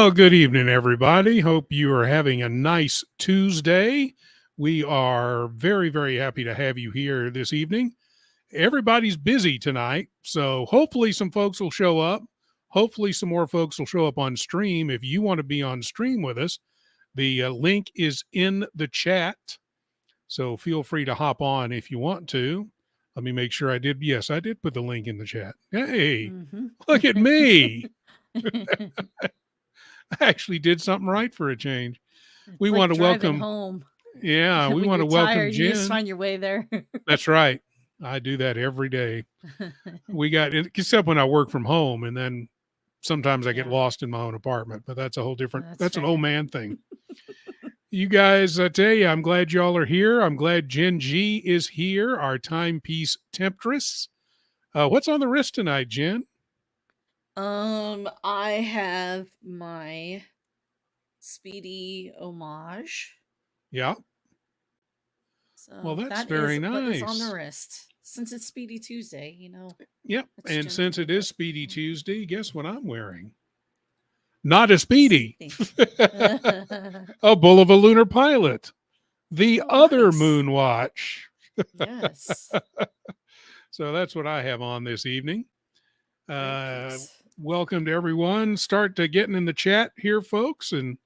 Well, good evening, everybody. Hope you are having a nice Tuesday. We are very, very happy to have you here this evening. Everybody's busy tonight, so hopefully some folks will show up. Hopefully some more folks will show up on stream. If you want to be on stream with us, the link is in the chat, so feel free to hop on if you want to. Let me make sure I did. Yes, I did put the link in the chat. Hey, look at me. I actually did something right for a change. It's We like want to driving welcome. home. Yeah, we When want to you're welcome tired, you just Jen. find your way there. That's right. I do that every day. We got, except when I work from home, and then sometimes I get Yeah. lost in my own apartment, but that's a whole different, That's an old fair. man thing. You guys, I tell you, I'm glad y'all are here. I'm glad Jen G is here, our timepiece temptress. What's on the wrist tonight, Jen? I have my Speedy homage. Yeah. So Well, that's that is very what is on the nice. wrist. Since it's Speedy Tuesday, Yep. it's And since it is generally Speedy what- Tuesday, guess what I'm wearing? Not a Speedy. A Bull of a Lunar Pilot. The Oh, other nice. moon watch. Yes. So that's what I have on this evening. Great piece. Welcome to everyone. Start to getting in the chat here, folks, and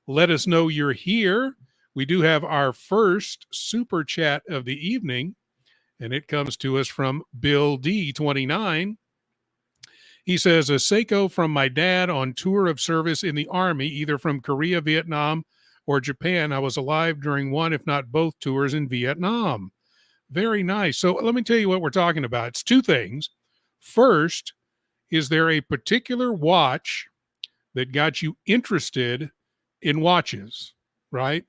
let us know you're here. We do have our first super chat of the evening, and it comes to us from Bill D29. He says, a Seiko from my dad on tour of service in the Army, either from Korea, Vietnam, or Japan. I was alive during one, if not both tours in Vietnam. Very nice. So let me tell you what we're talking about. It's two things. First, is there a particular watch that got you interested in watches, right?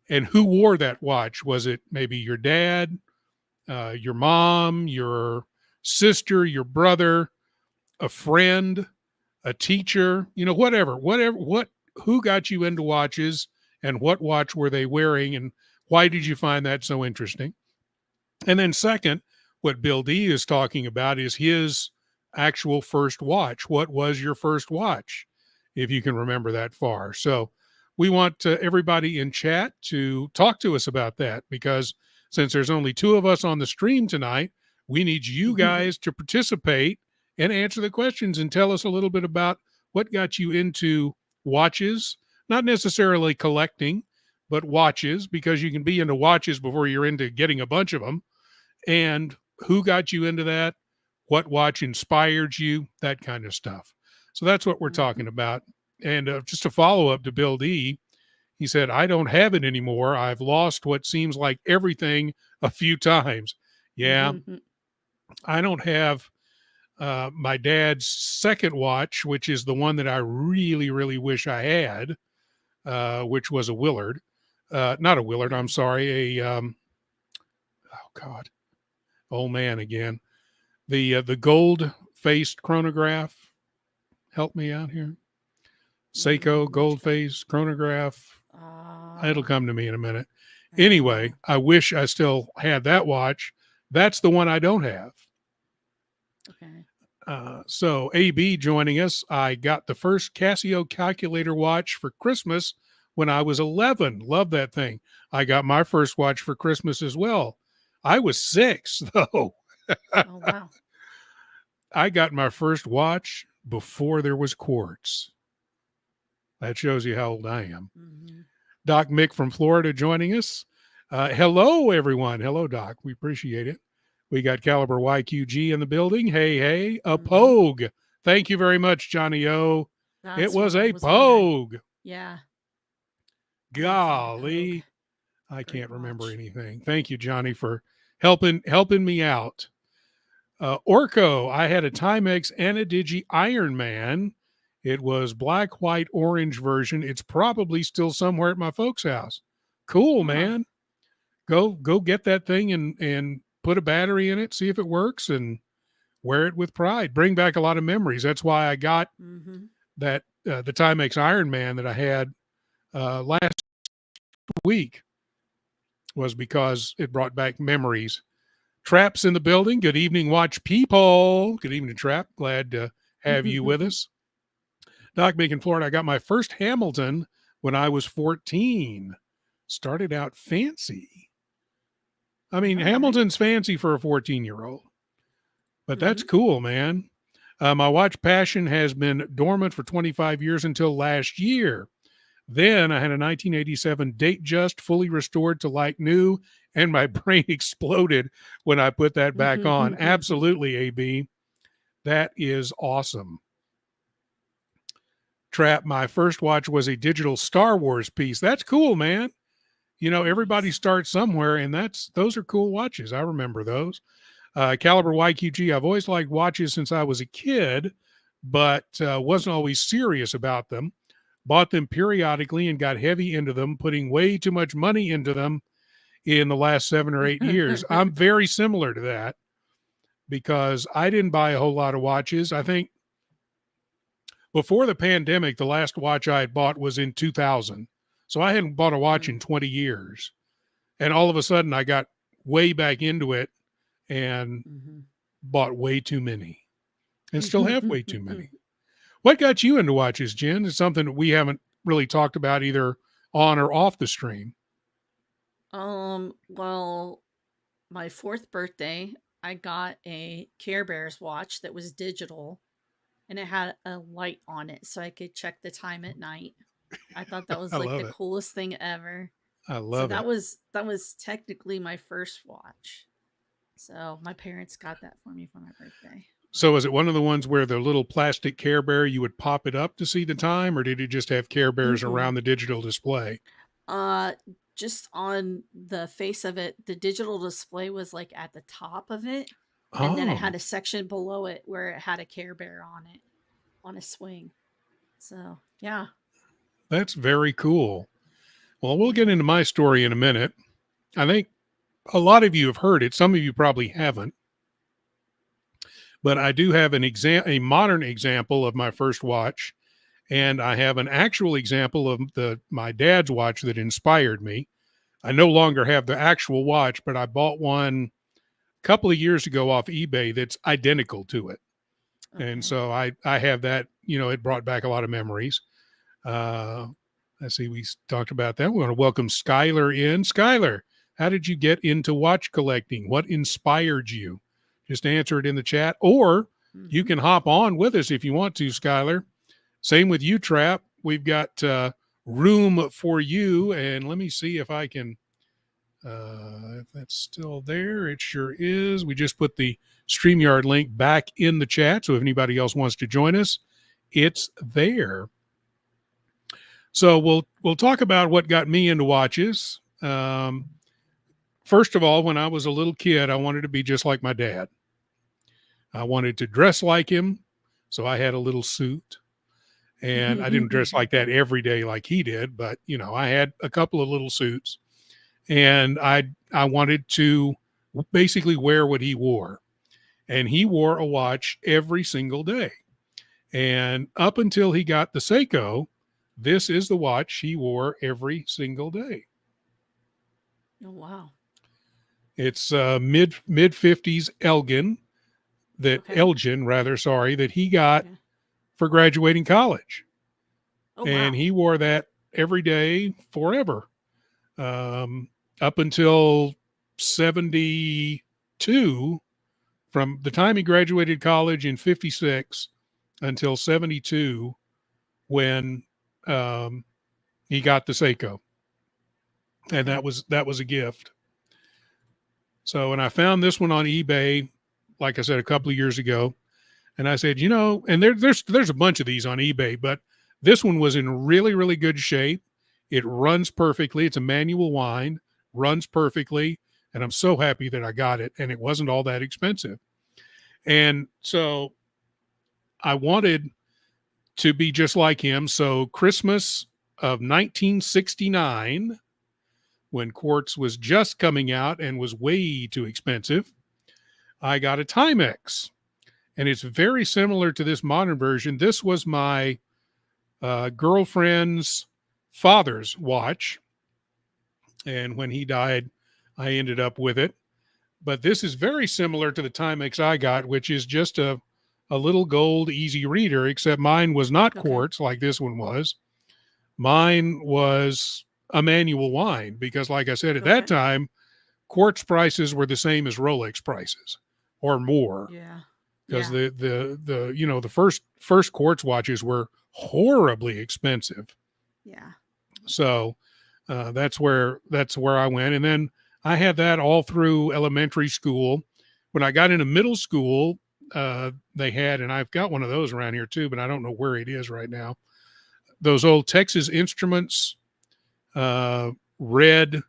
And who wore that watch? Was it maybe your dad, your mom, your sister, your brother, a friend, a teacher, whatever, who got you into watches and what watch were they wearing and why did you find that so interesting? And then second, what Bill D is talking about is his actual first watch. What was your first watch, if you can remember that far? So we want everybody in chat to talk to us about that, because since there's only two of us on the stream tonight, we need you guys to participate and answer the questions and tell us a little bit about what got you into watches, not necessarily collecting, but watches, because you can be into watches before you're into getting a bunch of them. And who got you into that? What watch inspired you? That kind of stuff. So that's what we're talking about. And just a follow up to Bill D, he said, I don't have it anymore. I've lost what seems like everything a few times. Yeah, I don't have my dad's second watch, which is the one that I really, really wish I had, which was a Willard. Not a Willard, I'm sorry. Oh, God. Old man again. The gold-faced chronograph. Help me out here. Seiko gold-faced chronograph. It'll come to me in a minute. Anyway, I wish I still had that watch. That's the one I don't have. Okay. So AB joining us. I got the first Casio calculator watch for Christmas when I was 11. Love that thing. I got my first watch for Christmas as well. I was 6, though. Oh, wow. I got my first watch before there was quartz. That shows you how old I am. Doc Mick from Florida joining us. Hello, everyone. Hello, Doc. We appreciate it. We got Caliber YQG in the building. Hey, hey, a Pogue. Thank you very much, Johnny O. It was a Pogue. Yeah. Golly. I can't remember anything. Thank you, Johnny, for helping me out. Orco, I had a Timex and a Digi Iron Man. It was black, white, orange version. It's probably still somewhere at my folks' house. Cool, man. Go get that thing and put a battery in it, see if it works, and wear it with pride. Bring back a lot of memories. That's why I got that the Timex Iron Man that I had last week, was because it brought back memories. Trap's in the building. Good evening, watch people. Good evening, Trap. Glad to have you with us. Doc Beacon, Florida. I got my first Hamilton when I was 14. Started out fancy. I mean, All right. Hamilton's fancy for a 14-year-old, but that's Mm-hmm. cool, man. My watch passion has been dormant for 25 years until last year. Then I had a 1987 date just fully restored to like new, and my brain exploded when I put that back on. Absolutely, AB. That is awesome. Trap, my first watch was a digital Star Wars piece. That's cool, man. You know, everybody Nice. starts somewhere, and those are cool watches. I remember those. Caliber YQG. I've always liked watches since I was a kid, but wasn't always serious about them. Bought them periodically and got heavy into them, putting way too much money into them in the last 7 or 8 years. I'm very similar to that because I didn't buy a whole lot of watches. I think before the pandemic, the last watch I had bought was in 2000. So I hadn't bought a watch in 20 years. And all of a sudden, I got way back into it and bought way too many and still have way too many. What got you into watches, Jen? It's something that we haven't really talked about either on or off the stream. Well, my 4th birthday, I got a Care Bears watch that was digital and it had a light on it so I could check the time at night. I thought that was I like love the it. coolest thing ever. I So love that it. was technically my first watch. So my parents got that for me for my birthday. So is it one of the ones where the little plastic Care Bear, you would pop it up to see the time, or did it just have Care Bears Mm-mm. around the digital display? Uh, just on the face of it, the digital display was like at the top of it, and then it Oh, had a section below it where it had a Care Bear on it on a swing. So yeah. that's very cool. Well, we'll get into my story in a minute. I think a lot of you have heard it. Some of you probably haven't. But I do have a modern example of my first watch, and I have an actual example of my dad's watch that inspired me. I no longer have the actual watch, but I bought one a couple of years ago off eBay that's identical to it. And Okay. so I have that, it brought back a lot of memories. Uh, let's see, we talked about that. We want to welcome Skylar in. Skylar, how did you get into watch collecting? What inspired you? Just answer it in the chat, or you Mm-hmm. can hop on with us if you want to, Skylar. Same with you, Trap. We've got room for you. And let me see if I can, if that's still there. It sure is. We just put the StreamYard link back in the chat. So if anybody else wants to join us, it's there. So we'll talk about what got me into watches. First of all, when I was a little kid, I wanted to be just like my dad. I wanted to dress like him, so I had a little suit. And I didn't dress like that every day like he did, but I had a couple of little suits, and I wanted to basically wear what he wore. And he wore a watch every single day. And up until he got the Seiko, this is the watch he wore every single day. Oh wow. It's mid 50s Elgin Okay. Elgin rather, sorry, that he got Yeah. for graduating college. Oh And wow. he wore that every day forever, up until 72, from the time he graduated college in 56 until 72, when he got the Seiko. And Okay. that was a gift. So, and I found this one on eBay, like I said, a couple of years ago. And I said, and there's a bunch of these on eBay, but this one was in really, really good shape. It runs perfectly. It's a manual wind, runs perfectly. And I'm so happy that I got it. And it wasn't all that expensive. And so I wanted to be just like him. So Christmas of 1969, when quartz was just coming out and was way too expensive, I got a Timex. And it's very similar to this modern version. This was my girlfriend's father's watch. And when he died, I ended up with it. But this is very similar to the Timex I got, which is just a a little gold easy reader, except mine was not Okay. quartz like this one was. Mine was a manual wind because, like I said, at that Okay. time, quartz prices were the same as Rolex prices or more. Yeah. Because Yeah. the first quartz watches were horribly expensive. Yeah. So that's where I went, and then I had that all through elementary school. When I got into middle school, they had, and I've got one of those around here too, but I don't know where it is right now. Those old Texas Instruments red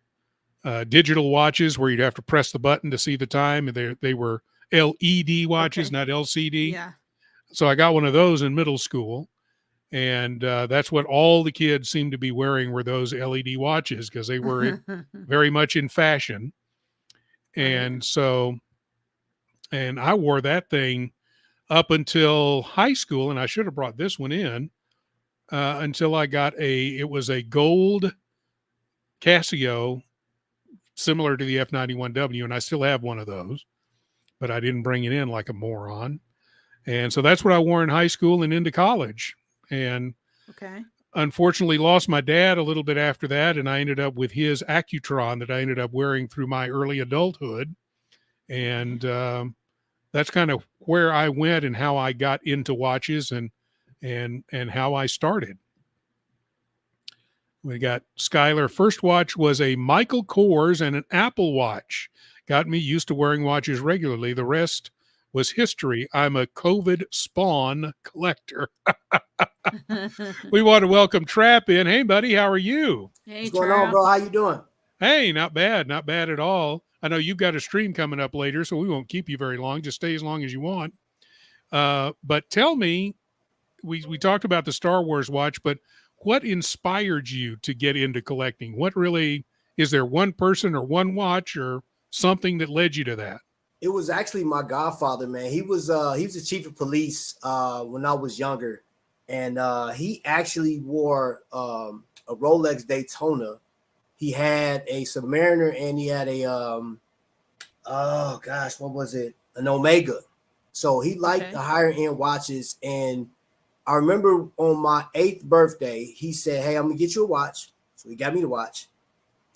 digital watches where you'd have to press the button to see the time, and they were LED watches, Okay. not LCD. Yeah. So I got one of those in middle school, and that's what all the kids seemed to be wearing were those LED watches because they were very much in fashion. Right. And so, and I wore that thing up until high school, and I should have brought this one in until I got it was a gold Casio similar to the F91W, and I still have one of those, but I didn't bring it in like a moron. And so that's what I wore in high school and into college. And Okay. unfortunately lost my dad a little bit after that, and I ended up with his Accutron that I ended up wearing through my early adulthood. Okay. And that's kind of where I went and how I got into watches and how I started. We got Skylar. First watch was a Michael Kors and an Apple Watch. Got me used to wearing watches regularly. The rest was history. I'm a COVID spawn collector. We want to welcome Trap in. Hey, buddy, how are you? Hey, What's going on, Trap. bro? How you doing? Hey, not bad at all. I know you've got a stream coming up later, so we won't keep you very long. Just stay as long as you want. But tell me, we talked about the Star Wars watch, but what inspired you to get into collecting? What really is there one person or one watch or something that led you to that? It was actually my godfather, man. He was the chief of police when I was younger, and he actually wore a Rolex Daytona. He had a Submariner, and he had a oh gosh, what was it? An Omega. So he liked the higher end watches, and I remember on my 8th birthday, he said, "Hey, I'm gonna get you a watch." So he got me the watch,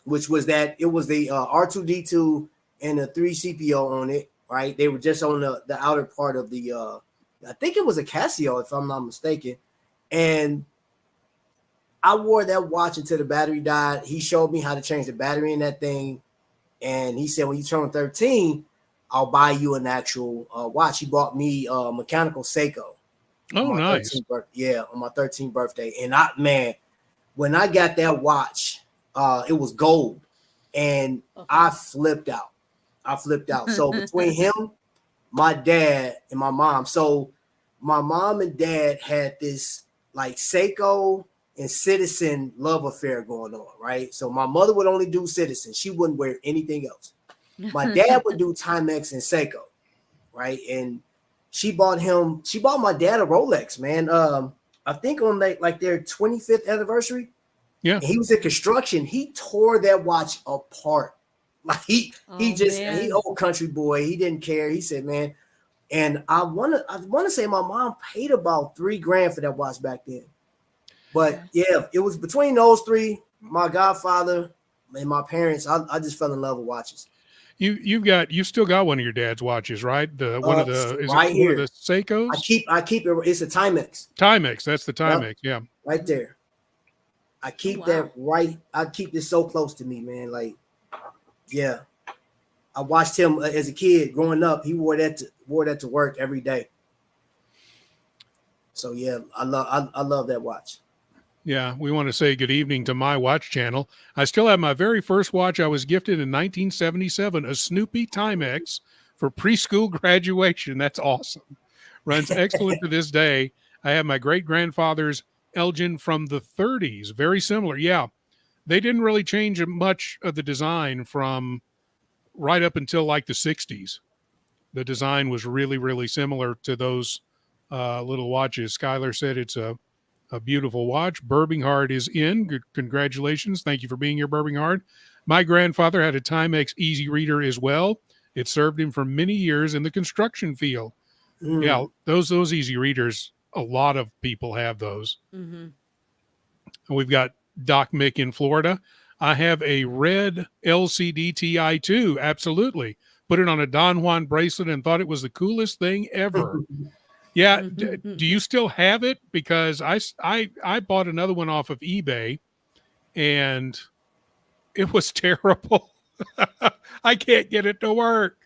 which was that it was the R2D2 and a 3CPO on it, right? They were just on the outer part of the I think it was a Casio, if I'm not mistaken. And I wore that watch until the battery died. He showed me how to change the battery in that thing. And he said, when you turn 13, I'll buy you an actual watch. He bought me a mechanical Seiko. Oh, nice. On my 13th birthday. And when I got that watch, it was gold. And I flipped out. So between him, my dad, and my mom. So my mom and dad had this like Seiko and Citizen love affair going on, right? So my mother would only do Citizen. She wouldn't wear anything else. My dad would do Timex and Seiko, right? And she bought my dad a Rolex, man. I think on like their 25th anniversary. Yeah. And he was in construction. He tore that watch apart. Like he old country boy. He didn't care. He said, man, and I wanna say my mom paid about $3,000 for that watch back then. But yeah, it was between those three, my godfather and my parents. I just fell in love with watches. You still got one of your dad's watches, right? One of the Seikos? I keep it. It's a Timex. Timex, that's the Timex, yeah. Right there. I keep that right. I keep this so close to me, man. Like, yeah. I watched him as a kid growing up. He wore that to work every day. So yeah, I love that watch. Yeah, we want to say good evening to my watch channel. I still have my very first watch I was gifted in 1977, a Snoopy Timex for preschool graduation. That's awesome. Runs excellent to this day. I have my great-grandfather's Elgin from the 30s. Very similar. Yeah, they didn't really change much of the design from right up until like the 60s. The design was really, really similar to those little watches. Skylar said it's a beautiful watch. Birminghard is in. Good, congratulations. Thank you for being here, Birminghard. My grandfather had a Timex Easy Reader as well. It served him for many years in the construction field. Yeah, Mm. those easy readers, a lot of people have those. Mm-hmm. And we've got Doc Mick in Florida. I have a red LCD TI2. Absolutely. Put it on a Don Juan bracelet and thought it was the coolest thing ever. Yeah. Do you still have it? Because I bought another one off of eBay and it was terrible. I can't get it to work.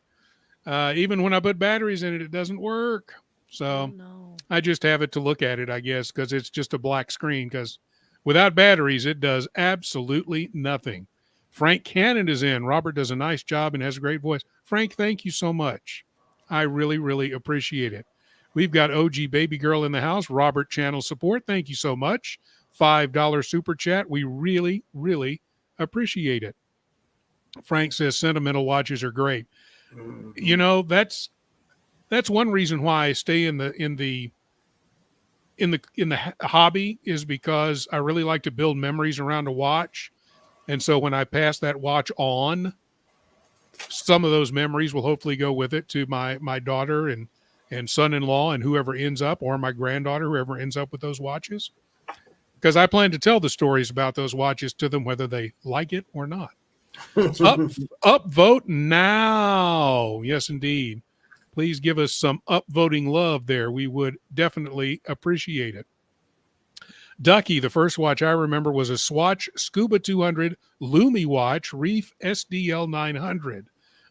Even when I put batteries in it, it doesn't work. Oh So no. I just have it to look at it, I guess, because it's just a black screen. Because without batteries, it does absolutely nothing. Frank Cannon is in. Robert does a nice job and has a great voice. Frank, thank you so much. I really, really appreciate it. We've got OG Baby Girl in the house. Robert channel support. Thank you so much. $5 super chat. We really, really appreciate it. Frank says sentimental watches are great. You know, that's one reason why I stay in the hobby, is because I really like to build memories around a watch. And so when I pass that watch on, some of those memories will hopefully go with it to my daughter and son-in-law and whoever ends up, or my granddaughter, whoever ends up with those watches. Because I plan to tell the stories about those watches to them, whether they like it or not. Up vote now. Yes, indeed. Please give us some upvoting love there. We would definitely appreciate it. Ducky, the first watch I remember was a Swatch Scuba 200 Lumi watch, Reef SDL 900.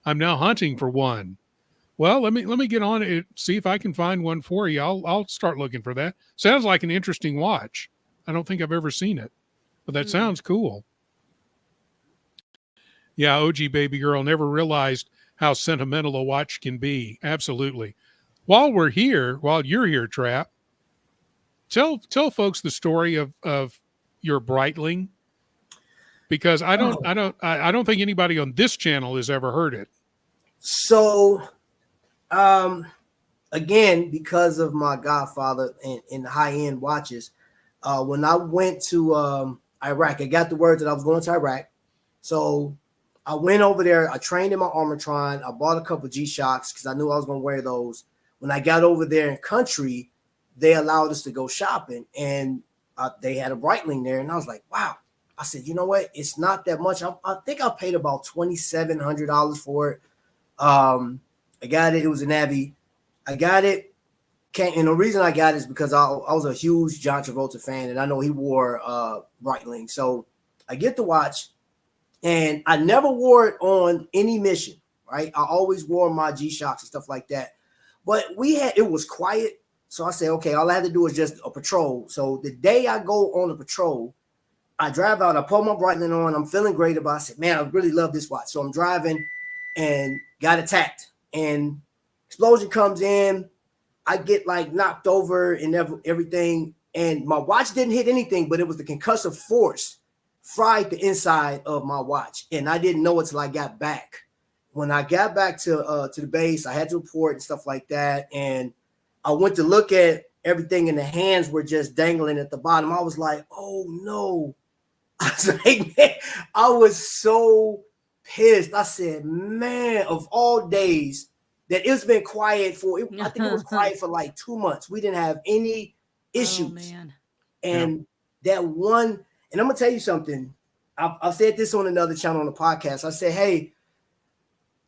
I'm now hunting for one. Well, let me get on it, see if I can find one for you. I'll start looking for that. Sounds like an interesting watch. I don't think I've ever seen it, but that sounds cool. Yeah, OG Baby Girl, never realized how sentimental a watch can be. Absolutely. While you're here, Trap, tell folks the story of your Breitling, because I don't think anybody on this channel has ever heard it. So, again, because of my godfather in high-end watches, when I went to Iraq, I got the word that I was going to Iraq. So I went over there. I trained in my Armatron. I bought a couple of G-Shocks because I knew I was going to wear those. When I got over there in country, they allowed us to go shopping, and they had a Breitling there. And I was like, wow. I said, you know what? It's not that much. I think I paid about $2,700 for it. I got it. It was a Navy. I got it. And the reason I got it is because I was a huge John Travolta fan, and I know he wore Breitling. So I get the watch, and I never wore it on any mission, right? I always wore my G-Shocks and stuff like that. But it was quiet. So I said, okay, all I had to do is just a patrol. So the day I go on a patrol, I drive out, I put my Breitling on, I'm feeling great about it. I said, man, I really love this watch. So I'm driving and got attacked. And explosion comes in. I get like knocked over and everything. And my watch didn't hit anything, but it was the concussive force fried the inside of my watch. And I didn't know it till I got back. When I got back to the base, I had to report and stuff like that. And I went to look at everything, and the hands were just dangling at the bottom. I was like, oh no. I was like, man, I was so pissed. I said, man, of all days, that it's been quiet I think it was quiet for like 2 months. We didn't have any issues. Oh, man. And that one, and I'm going to tell you something. I've said this on another channel on the podcast. I said, hey,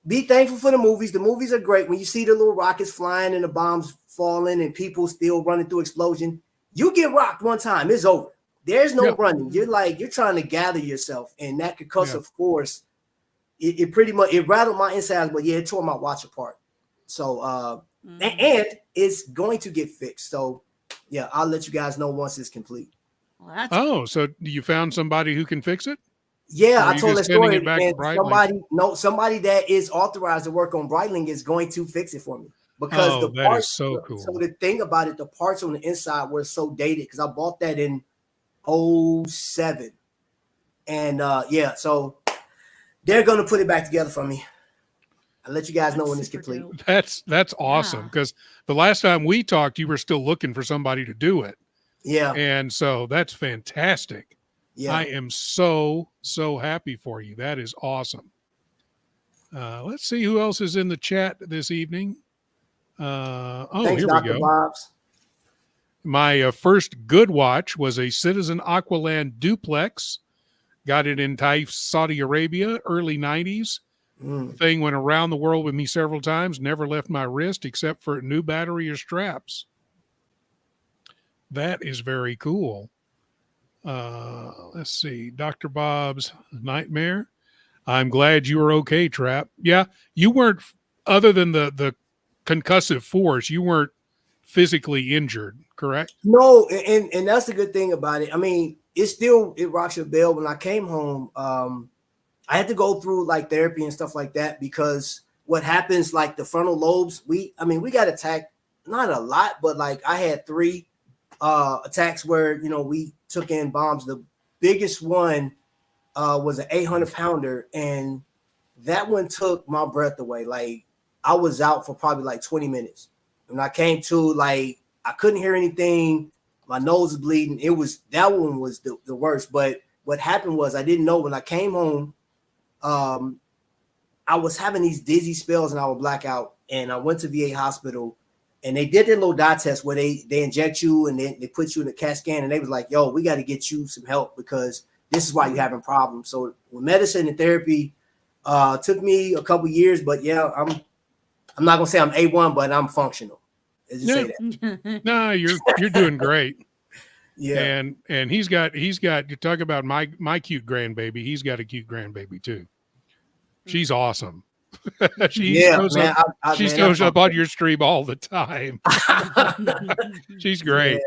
be thankful for the movies. The movies are great. When you see the little rockets flying and the bombs falling and people still running through explosion, you get rocked one time, it's over. There's no running. You're trying to gather yourself, and that concussive force, it pretty much, it rattled my insides, but it tore my watch apart. So, and it's going to get fixed. So, yeah, I'll let you guys know once it's complete. Well, So you found somebody who can fix it? Yeah, I told that story. And somebody that is authorized to work on Breitling is going to fix it for me, because the that parts. is so cool. So the thing about it, the parts on the inside were so dated because I bought that in 07, and so they're gonna put it back together for me. I'll let you guys know when it's complete. dope. That's awesome, because the last time we talked, you were still looking for somebody to do it. Yeah. And so that's fantastic. Yeah. I am so happy for you. That is awesome. Let's see who else is in the chat this evening. Oh, Thanks, here we Dr. go. Bob's. My first good watch was a Citizen Aqualand duplex. Got it in Taif, Saudi Arabia, early 90s. The Mm. thing went around the world with me several times, never left my wrist except for a new battery or straps. That is very cool. Let's see. Dr. Bob's Nightmare. I'm glad you were okay, Trap. Yeah, you weren't, other than the concussive force, you weren't physically injured, correct? No, and that's the good thing about it. I mean, it rocks your bell. When I came home, I had to go through like therapy and stuff like that because what happens, like the frontal lobes, we got attacked, not a lot, but like I had three attacks where we took in bombs. The biggest one was an 800-pounder, and that one took my breath away. Like I was out for probably like 20 minutes. When I came to, like, I couldn't hear anything. My nose is bleeding. That one was the worst. But what happened was I didn't know when I came home. I was having these dizzy spells and I would black out. And I went to VA hospital and they did their little dye test where they inject you and then they put you in a CAT scan and they was like, yo, we got to get you some help because this is why you're having problems. So with medicine and therapy, took me a couple years, but yeah, I'm not gonna say I'm A1, but I'm functional. Let's just say that. No, you're doing great. Yeah. And he's got you talk about my cute grandbaby. He's got a cute grandbaby too. She's awesome. She shows man, up. She shows up on your stream all the time. She's great.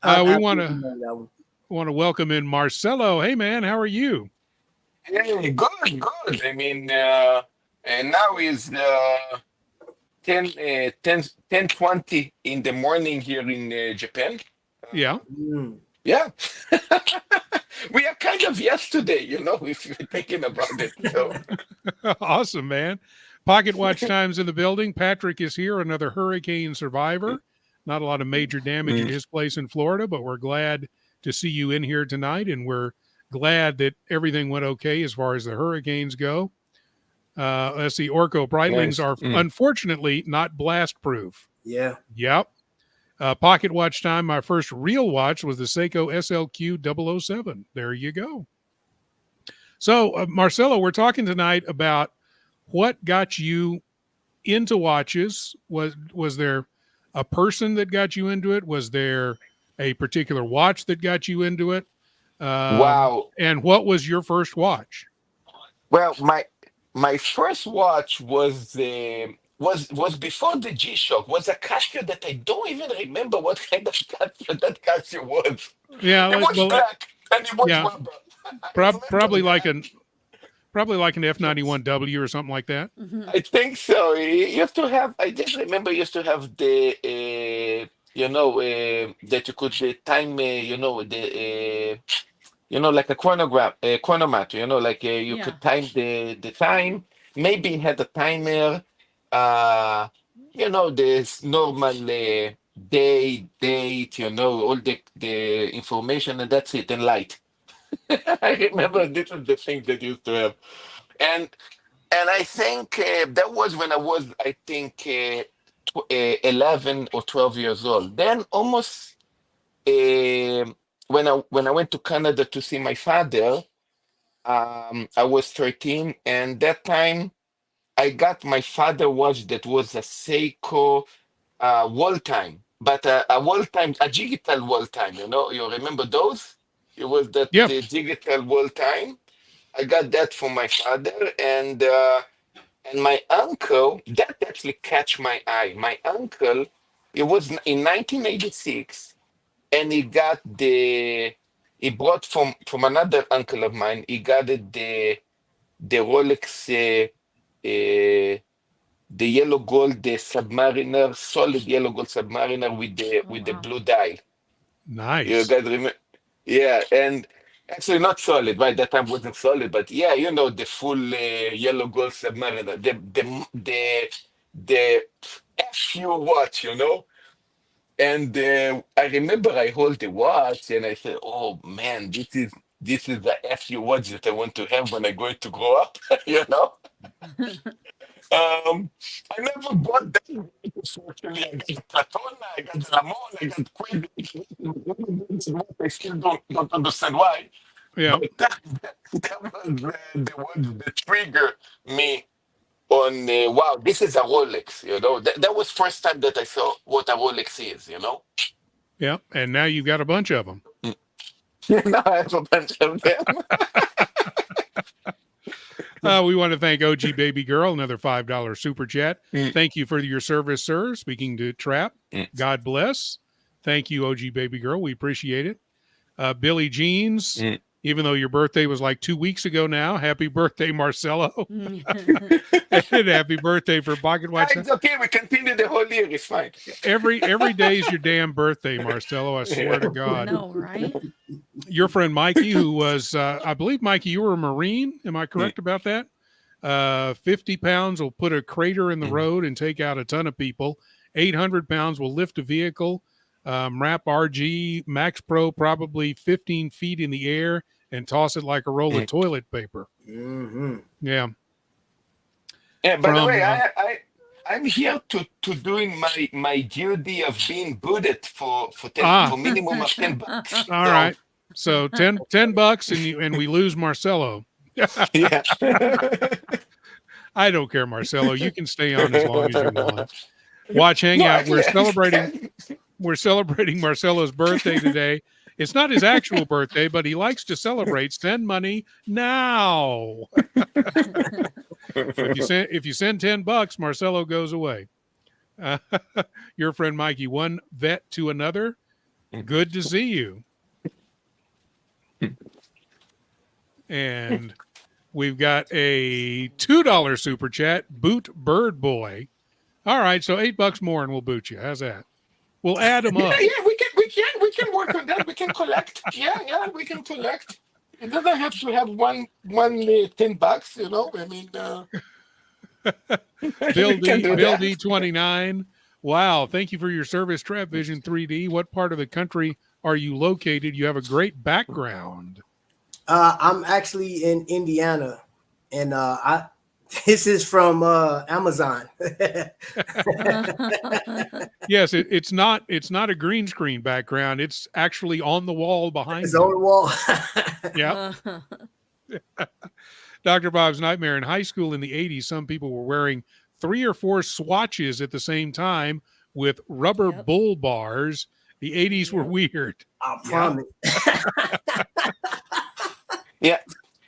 We want to welcome in Marcelo. Hey man, how are you? Hey, good, good. I mean, and now is 10:20 in the morning here in Japan. Yeah. Yeah. We are kind of yesterday, if you're thinking about it. So. Awesome, man. Pocket watch times in the building. Patrick is here, another hurricane survivor. Not a lot of major damage at his place in Florida, but we're glad to see you in here tonight, and we're glad that everything went okay as far as the hurricanes go. Let's see. Orco Breitlings are unfortunately not blast proof. Yeah. Yep. Pocket watch time. My first real watch was the Seiko SLQ 007. There you go. So, Marcelo, we're talking tonight about what got you into watches. Was there a person that got you into it? Was there a particular watch that got you into it? Wow. And what was your first watch? Well, my first watch was before the G-Shock. Was a Casio that I don't even remember what kind of Casio that Casio was. Yeah, it was black and it was rubber. Probably like an F91W or something like that. I think so. It used to have. I just remember it used to have the that you could time like a chronograph, a chronometer, like you could time the time. Maybe it had a timer, this normal day, date, all the information, and that's it, and light. I remember this is the thing that used to have. And I think that was when I was, I think, 11 or 12 years old. Then almost when I went to Canada to see my father, I was 13, and that time I got my father watch that was a Seiko wall time, but a wall time, a digital wall time. You remember those? It was that the digital wall time. I got that from my father, and my uncle, that actually catch my eye. My uncle, it was in 1986. And he brought from another uncle of mine. He got it the Rolex, the yellow gold, the Submariner, solid yellow gold Submariner with the blue dial. Nice. You guys remember? Yeah, and actually not solid. Right, that time wasn't solid, but yeah, the full yellow gold Submariner, the FU watch, And I remember I hold the watch and I said, "Oh man, this is the FU watch that I want to have when I'm going to grow up," I never bought that. Actually, I got Platona, I got Ramon, I got Quid. I still don't understand why. Yeah. But that was the ones that trigger me on, wow, this is a Rolex, you know. That was first time that I saw what a Rolex is, you know. Yeah. And now you've got a bunch of them. Now I have a bunch of them. We want to thank OG Baby Girl, another $5 super chat. Thank you for your service, sir. Speaking to Trap, God bless. Thank you, OG Baby Girl. We appreciate it. Billy Jeans, even though your birthday was like 2 weeks ago now, happy birthday, Marcelo. And happy birthday for Pocket Watch. It's okay. We continue the whole year. It's fine. Every day is your damn birthday, Marcelo. I swear to God. I know, right? Your friend Mikey, who was, I believe, Mikey, you were a Marine. Am I correct about that? 50 pounds will put a crater in the road and take out a ton of people. 800 pounds will lift a vehicle. Wrap RG Max Pro probably 15 feet in the air and toss it like a roll of toilet paper. Yeah. Yeah. By the way, I'm here to doing my duty of being good for minimum of $10. All right. So $10 and we lose Marcelo. Yeah. I don't care, Marcelo. You can stay on as long as you want. Watch Hangout. We're celebrating Marcelo's birthday today. It's not his actual birthday, but he likes to celebrate. Send money now. If you send $10, Marcelo goes away. Your friend Mikey, one vet to another. Good to see you. And we've got a $2 super chat. Boot Bird Boy. All right, so $8 more and we'll boot you. How's that? We'll add them up. Yeah, we can work on that. We can collect. Yeah, we can collect. It doesn't have to have one $10, you know. I mean, Bill D29. Wow, thank you for your service, Trap Vision 3D. What part of the country are you located? You have a great background. I'm actually in Indiana, and this is from Amazon. Yes, it's not a green screen background. It's actually on the wall behind It's on the wall. Yeah. Dr. Bob's Nightmare. In high school in the 80s, some people were wearing 3 or 4 swatches at the same time with rubber bull bars. The 80s were weird. I promise. Yeah.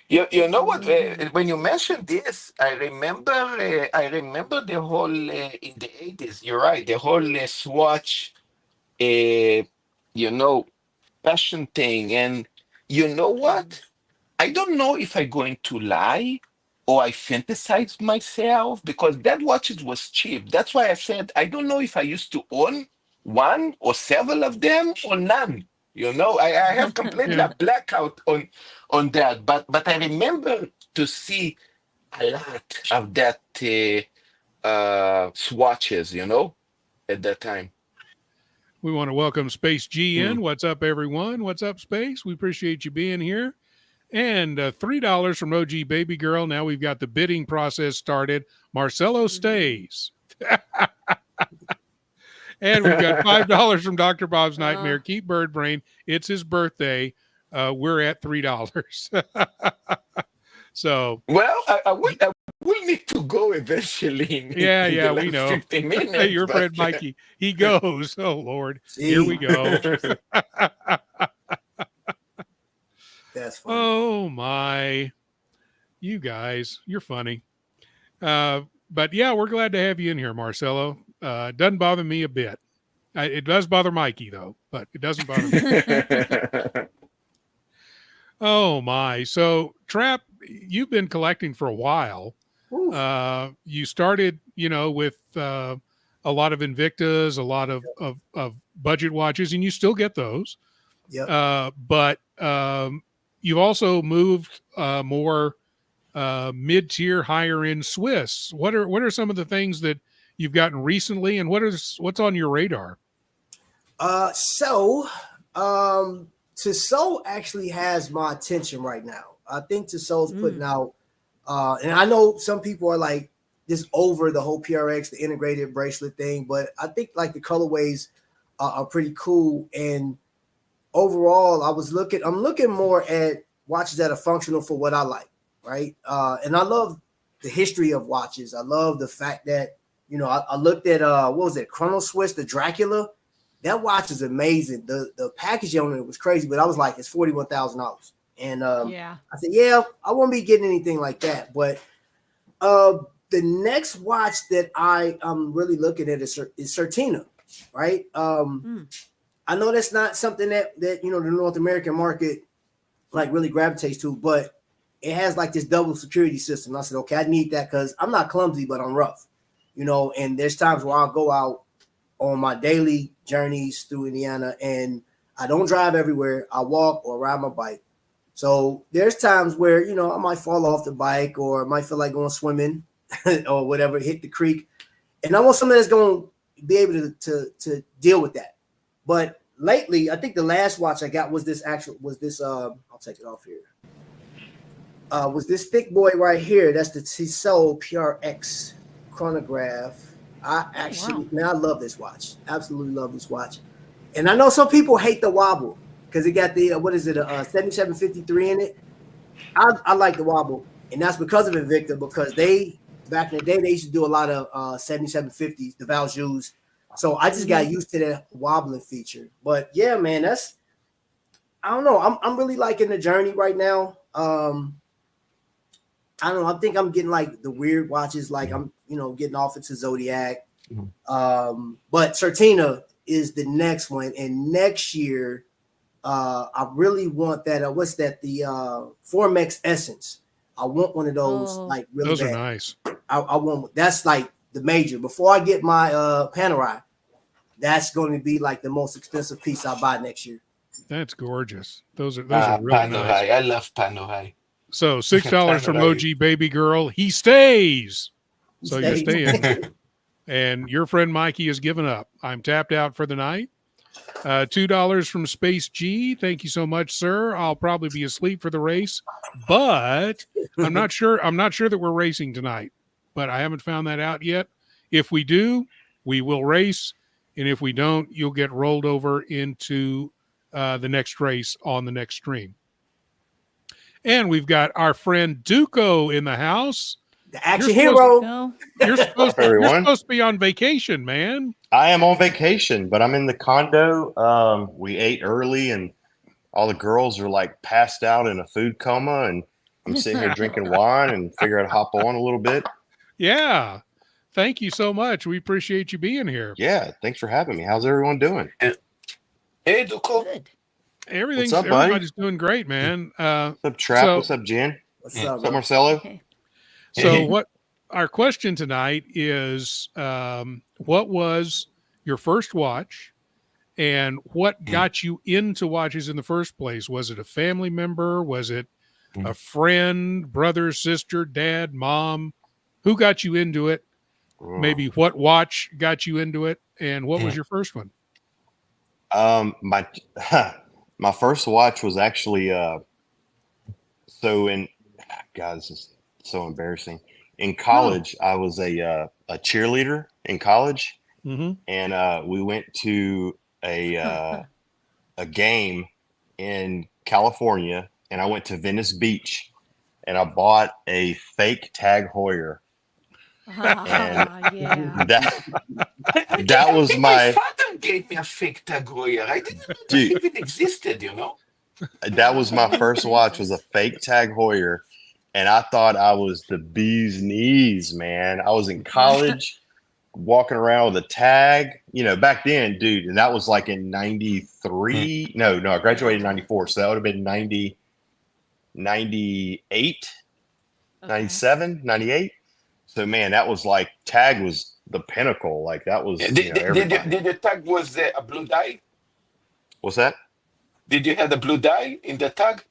You know what? When you mentioned this, I remember the whole in the 80s. You're right. The whole swatch, fashion thing. And you know what? I don't know if I'm going to lie or I fantasize myself because that watches was cheap. That's why I said I don't know if I used to own one or several of them or none. You know, I have completely a blackout on that. But I remember to see a lot of that swatches, you know, at that time. We want to welcome Space G in. What's up, everyone? What's up, Space? We appreciate you being here. And $3 from OG Baby Girl. Now we've got the bidding process started. Marcelo stays. And we've got $5 from Dr. Bob's Nightmare. Keep bird brain. It's his birthday. We're at $3. So, well, I will need to go eventually. Yeah, we know. 15 minutes, hey, your friend Mikey, he goes. Oh Lord, here we go. That's funny. Oh my, you guys, you're funny. But yeah, we're glad to have you in here, Marcelo. Doesn't bother me a bit. It does bother Mikey though, but it doesn't bother me. Oh my. So Trap, you've been collecting for a while. You started, with a lot of Invictas, a lot of budget watches, and you still get those. Yeah. But you've also moved more mid-tier, higher-end Swiss. What are some of the things that you've gotten recently, and what's on your radar? Tissot actually has my attention right now. I think Tissot's putting out, and I know some people are like, just over the whole PRX, the integrated bracelet thing. But I think like the colorways are pretty cool. And overall, I'm looking more at watches that are functional for what I like, right? And I love the history of watches. I love the fact that, you know, I looked at what was it, Chrono Swiss, the Dracula. That watch is amazing. The packaging on it was crazy, but I was like, it's $41,000. And Yeah. I said, yeah, I won't be getting anything like that. But the next watch that I am really looking at is Certina, right? I know that's not something that you know the North American market like really gravitates to, but it has like this double security system. I said, okay, I need that because I'm not clumsy, but I'm rough, you know. And there's times where I'll go out on my daily journeys through Indiana, and I don't drive everywhere. I walk or ride my bike. So there's times where, you know, I might fall off the bike or I might feel like going swimming or whatever, hit the creek. And I want something that's going to be able to deal with that. But lately, I think the last watch I got was this, I'll take it off here. Was this thick boy right here. That's the Tissot PRX chronograph. Man, I love this watch. Absolutely love this watch. And I know some people hate the wobble because it got the, 7753 in it. I like the wobble. And that's because of Invicta, because back in the day, they used to do a lot of 7750s, the Valjus. So I just got used to that wobbling feature. But yeah, man, I don't know. I'm really liking the journey right now. I don't know. I think I'm getting like the weird watches, like I'm, you know, getting off into Zodiac. But Certina is the next one. And next year, I really want that. What's that? The Formex Essence. I want one of those, like really those bad. are nice. I want, that's like the major. Before I get my Panerai, that's going to be like the most expensive piece I buy next year. That's gorgeous. Those are really nice. I love Panerai. So $6 from OG Baby Girl. He stays. So you're staying. And your friend Mikey has given up. I'm tapped out for the night. $2 from Space G. Thank you so much, sir. I'll probably be asleep for the race, but I'm not sure that we're racing tonight. But I haven't found that out yet. If we do, we will race. And if we don't, you'll get rolled over into the next race on the next stream. And we've got our friend Duco in the house. The action hero. You're supposed to be on vacation, man. I am on vacation, but I'm in the condo. We ate early, and all the girls are like passed out in a food coma, and I'm sitting here drinking wine and figure out to hop on a little bit. Yeah. Thank you so much. We appreciate you being here. Yeah. Thanks for having me. How's everyone doing? Hey, Duco. Good. Everybody's doing great, man. What's up, Trap? What's up, Jen? What's up, What's up, Marcelo? Okay. So what our question tonight is, what was your first watch and what got you into watches in the first place? Was it a family member? Was it a friend, brother, sister, dad, mom? Who got you into it? Maybe what watch got you into it? And what was your first one? My first watch was actually God, this is so embarrassing. In college, I was a cheerleader in college, and we went to a game in California, and I went to Venice Beach, and I bought a fake Tag Heuer. Yeah. That was my father gave me a fake Tag Heuer. I didn't know that even existed, you know. That was my first watch, was a fake Tag Heuer, and I thought I was the bee's knees, man. I was in college, walking around with a tag, you know, back then, dude, and that was like in 93. No, I graduated in 94, so that would have been 90, 98, 97, 98. So, man, that was like, tag was the pinnacle. Like, that was, did the tag was a blue dye? What's that? Did you have the blue dye in the tag?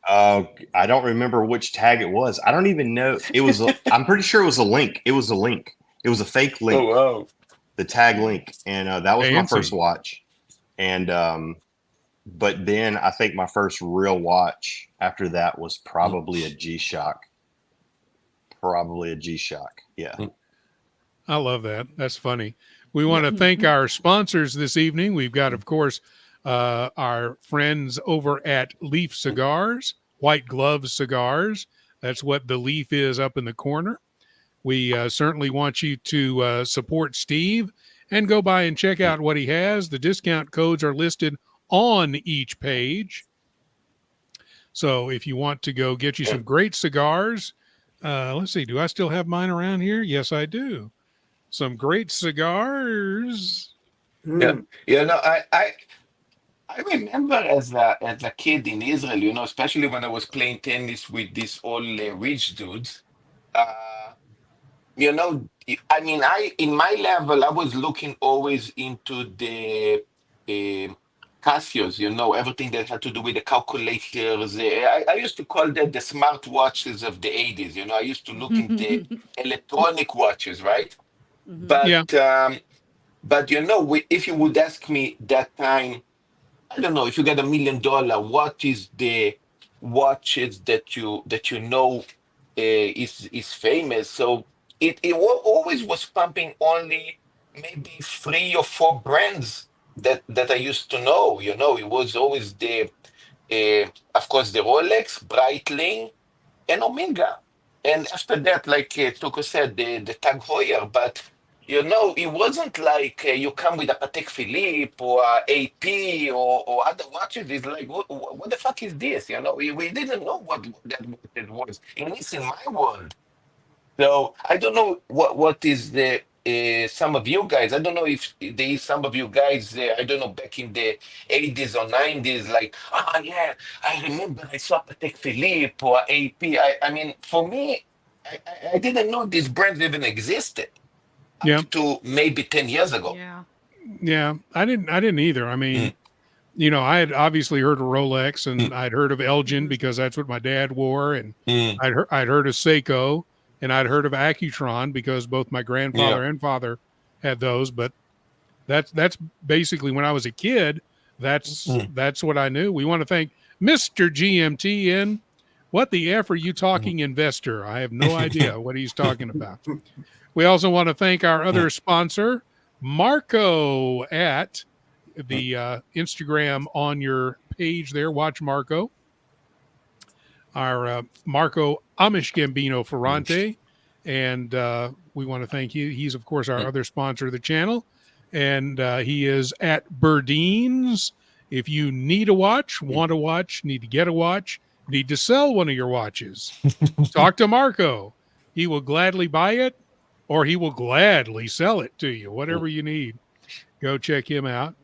I don't remember which tag it was. I don't even know. It was, I'm pretty sure it was a link. It was a link. It was a fake link. Oh, wow. The tag link. And that was my first watch. And, but then I think my first real watch after that was probably a G-Shock. probably a G-Shock. Yeah. I love that. That's funny. We want to thank our sponsors this evening. We've got, of course, our friends over at Leaf Cigars, White Glove Cigars. That's what the leaf is up in the corner. We certainly want you to support Steve and go by and check out what he has. The discount codes are listed on each page. So if you want to go get you some great cigars, let's see, do I still have mine around here? Yes, I do. Some great cigars. Yeah, I remember as a kid in Israel, especially when I was playing tennis with these all rich dudes. Uh, I mean, in my level, I was looking always into the Casios, everything that had to do with the calculators. I used to call that the smart watches of the 80s. I used to look into electronic watches, right? But if you would ask me that time, I don't know, if you get $1 million, what is the watches that you know is famous? So always was pumping only maybe 3 or 4 brands that I used to know. It was always of course, the Rolex, Breitling, and Omega. And after that, like Tuko said, the Tag Heuer. But it wasn't like you come with a Patek Philippe or a AP or other watches. It's like, what the fuck is this? We didn't know what it was, at least in my world. So I don't know what is the some of you guys. I don't know if there is some of you guys. I don't know, back in the 80s or 90s, like, oh yeah, I remember I saw Patek Philippe or AP. I mean, for me, I didn't know these brands even existed up to maybe 10 years ago. Yeah, I didn't either. I mean, I had obviously heard of Rolex, and I'd heard of Elgin because that's what my dad wore, and I'd heard of Seiko, and I'd heard of Accutron because both my grandfather and father had those. But that's basically when I was a kid. That's what I knew. We want to thank Mr. GMT in. What the F are you talking, investor? I have no idea what he's talking about. We also want to thank our other sponsor, Marco, at the Instagram on your page there. Watch Marco. Our Marco Amish Gambino Ferrante. And we want to thank you. He's, of course, our other sponsor of the channel. And he is at Burdeen's. If you need a watch, want a watch, need to get a watch, need to sell one of your watches, talk to Marco. He will gladly buy it, or he will gladly sell it to you, whatever you need. Go check him out.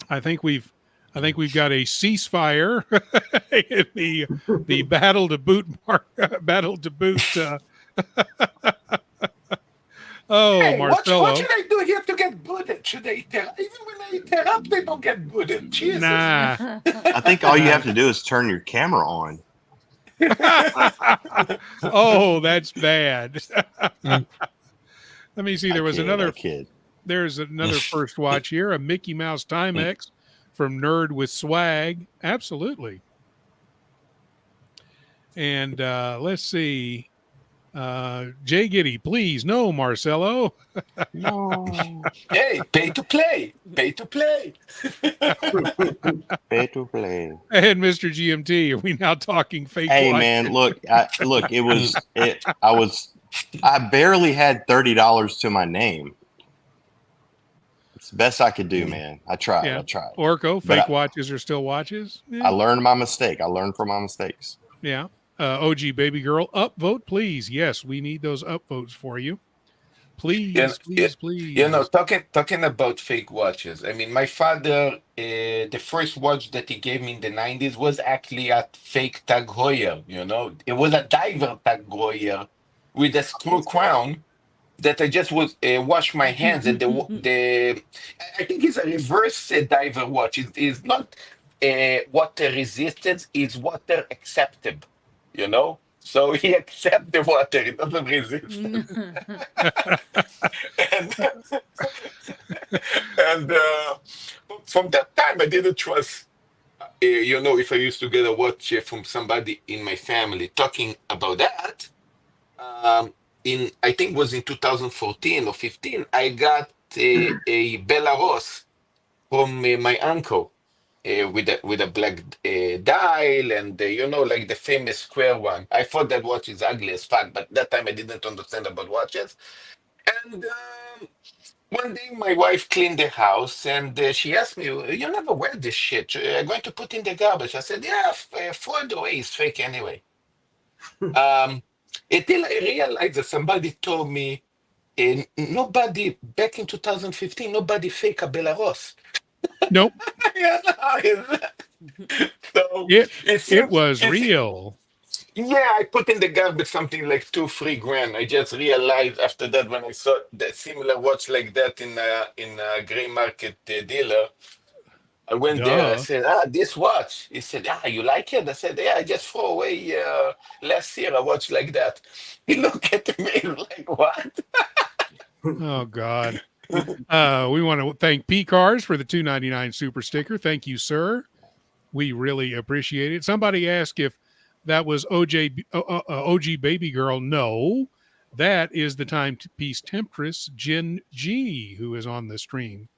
I think we've got a ceasefire in the battle to boot. Hey, Marcelo. what should I do here to get booted? Should I interrupt? Even when I interrupt, they don't get booted. Jesus. Nah. I think all you have to do is turn your camera on. Oh, that's bad. Let me see. There's another first watch here, a Mickey Mouse Timex from Nerd with Swag. Absolutely. And let's see. Jay Giddy, please. No, Marcelo. No. Hey, pay to play. Pay to play. Pay to play. And Mr. GMT, are we now talking fake? Hey, watch? man, look. I barely had $30 to my name. It's the best I could do, man. I tried. Orko, fake watches are still watches. Yeah. I learned my mistake. I learned from my mistakes. Yeah. OG Baby Girl, upvote, please. Yes, we need those upvotes for you. Please, please. Talking about fake watches. I mean, my father, the first watch that he gave me in the 90s was actually a fake Tag Heuer. It was a diver Tag Heuer with a screw crown that I just wash my hands, and I think it's a reverse diver watch. It's not water resistant; it's water acceptable. So he accepts the water; it doesn't resist. and from that time, I didn't trust. If I used to get a watch from somebody in my family talking about that, in I think it was in 2014 or 15, I got a Belarus from my uncle with a black dial and like the famous square one. I thought that watch is ugly as fuck, but that time I didn't understand about watches. And one day my wife cleaned the house and she asked me, "You never wear this shit. I'm going to put in the garbage." I said, "Yeah, throw it away. It's fake anyway." Um, until I realized that somebody told me, nobody back in 2015, nobody fake a Belarus. Nope. Yeah, so It was real. Yeah, I put in the garbage something like 2-3 grand. I just realized after that when I saw that similar watch like that in a gray market dealer. I went there. I Duh. said, this watch. He said, you like it? I said, yeah, I just threw away last year a watch like that. He looked at me like, what? Oh God. We want to thank P-Cars for the $2.99 super sticker. Thank you, sir. We really appreciate it. Somebody asked if that was OG Baby Girl. No, that is the timepiece temptress, Jen G, who is on the stream.